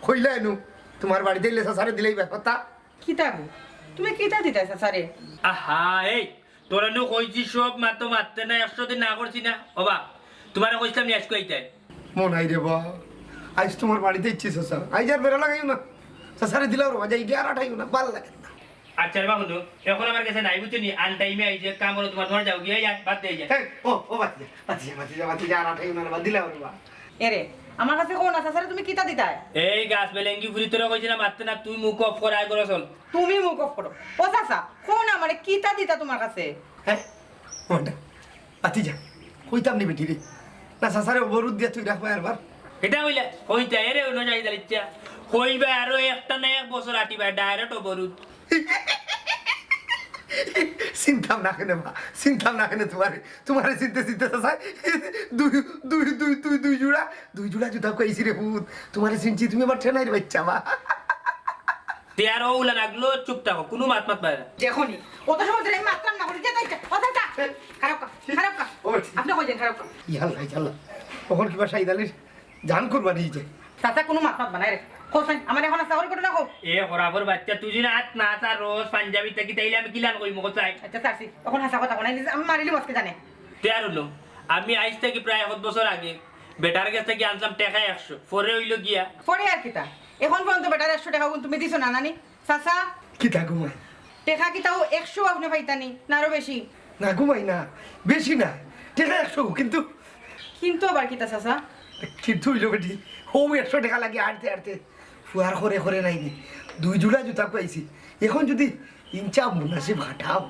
কইলা এনু তোমার বাড়িতে এলে সারে দিলেই ব্যাপারটা কিতা গো তুমি কিতা দিতাই চাচারে আহা এই তোরা নো কইছি সব মাতো মারতে না 100 দিন না করছি না বাবা তোমারে কইছিলাম নিয়ে আজকে আইতে মনাই রে বা আজ তোমার বাড়িতে ইচ্ছে স্যার আজ আর বেরো লাগাইও না সারে দিলাও রে বাজা ইডি আর আটাইও না ভাল লাগে না আচ্ছা রে বাবু এখন আমার কাছে নাই বুঝছো নি আন টাইমে আইছে কাম করো তোমার যাও গিয়ে যা বাদ দিয়ে যা ও বাতি আর আটাইও না বাদ দিলাও রে বা এরে আমার কাছে কোন আছে চাচারে তুমি কিতা দিতাই এই গাছ বেলেঙ্গি ফুরি তোরা কইছি না মারতে না তুই মুখ অফ করে আই করে চল তুমি মুখ অফ করো ও চাচা কোন আমারে কিতা দিতা তোমার কাছে হ্যাঁ ওটা বাতি যা কইতাম নি বেটি রে না সারে অবরোধ দিয়া তুই রাখবা একবার এটা হইলে কইতা এরে অন্য যাই ইচ্ছা কইবা আরো একটা না 1 বছর আটিবা ডাইরেক্ট অবরোধ চিন্তাম না কেন মা চিন্তাম না কেন তোমারে চিনতে চাই দুই জোড়া জুতা কইছি রে ভূত তোমারে চিনছি তুমি আমার ঠেনাই বাচ্চা মা তেয়ার ওগুলা লাগলো চুপ থাকো কোনো মাত বাইরে দেখনি কত সময় ধরে আমি মাত্রাম না করে যে দাইটা ও দাইটা খারাপ কা আপনি কই দেন খারাপ কা ইয়াল্লা তখন কিবা সাইদালির জান করবা নিয়ে চাচা কোনো মাত বানাই রে হোসেন আমার এখন চাকরি করে রাখো এ হরাবর বাচ্চা তুই যদি হাত না চা রোজ পাঞ্জাবি থেকে তাইলে আমি কিলান কই মকো চাই আচ্ছা চাচি এখন হাসা কথা বানাই আমি মারিলি মস্কে জানে তেয়ার হলো আমি আইজ থেকে প্রায় 1 বছর আগে বেটার কাছ থেকে আনলাম টাকা 100 পরে হইলো গিয়া পরে আর কিতা এখন পর্যন্ত বেটার 100 টাকা তুমি দিছো না নানি চাচা কি তা ঘুমাই টাকা কি তাও 100 আপনি পাইতানি না আরো বেশি না ঘুমাই না বেশি না টাকা 100 কিন্তু আবার কিতা চাচা কিন্তু হইলো বেটি হো 100 টাকা লাগে আড়তে ফুয়ার করে নাই নি 2 জোড়া জুতা পাইছি এখন যদি ইনচা মুনাসিব ঘাটাও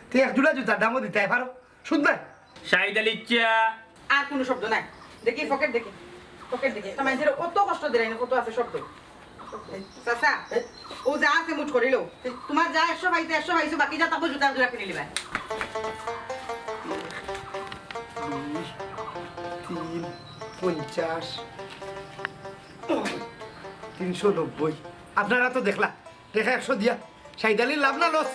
তে 1 জোড়া জুতা দামও দিতে পারো শুনবে শাহিদ আলী ইচ্ছা আর কোনো শব্দ নাই দেখি পকেট দেখি তা মানুষের কত কষ্ট দিলাই না কত আছে শব্দ চাচা ও যা আছে মুঠ করিল তোমার যা 100 পাইতে 100 পাইছো বাকি যা তারপর জুতা জোড়া কিনে লিবা 350 390 আপনারা তো দেখলা দেখা 100 দিয়া সাইদালির লাভ না লস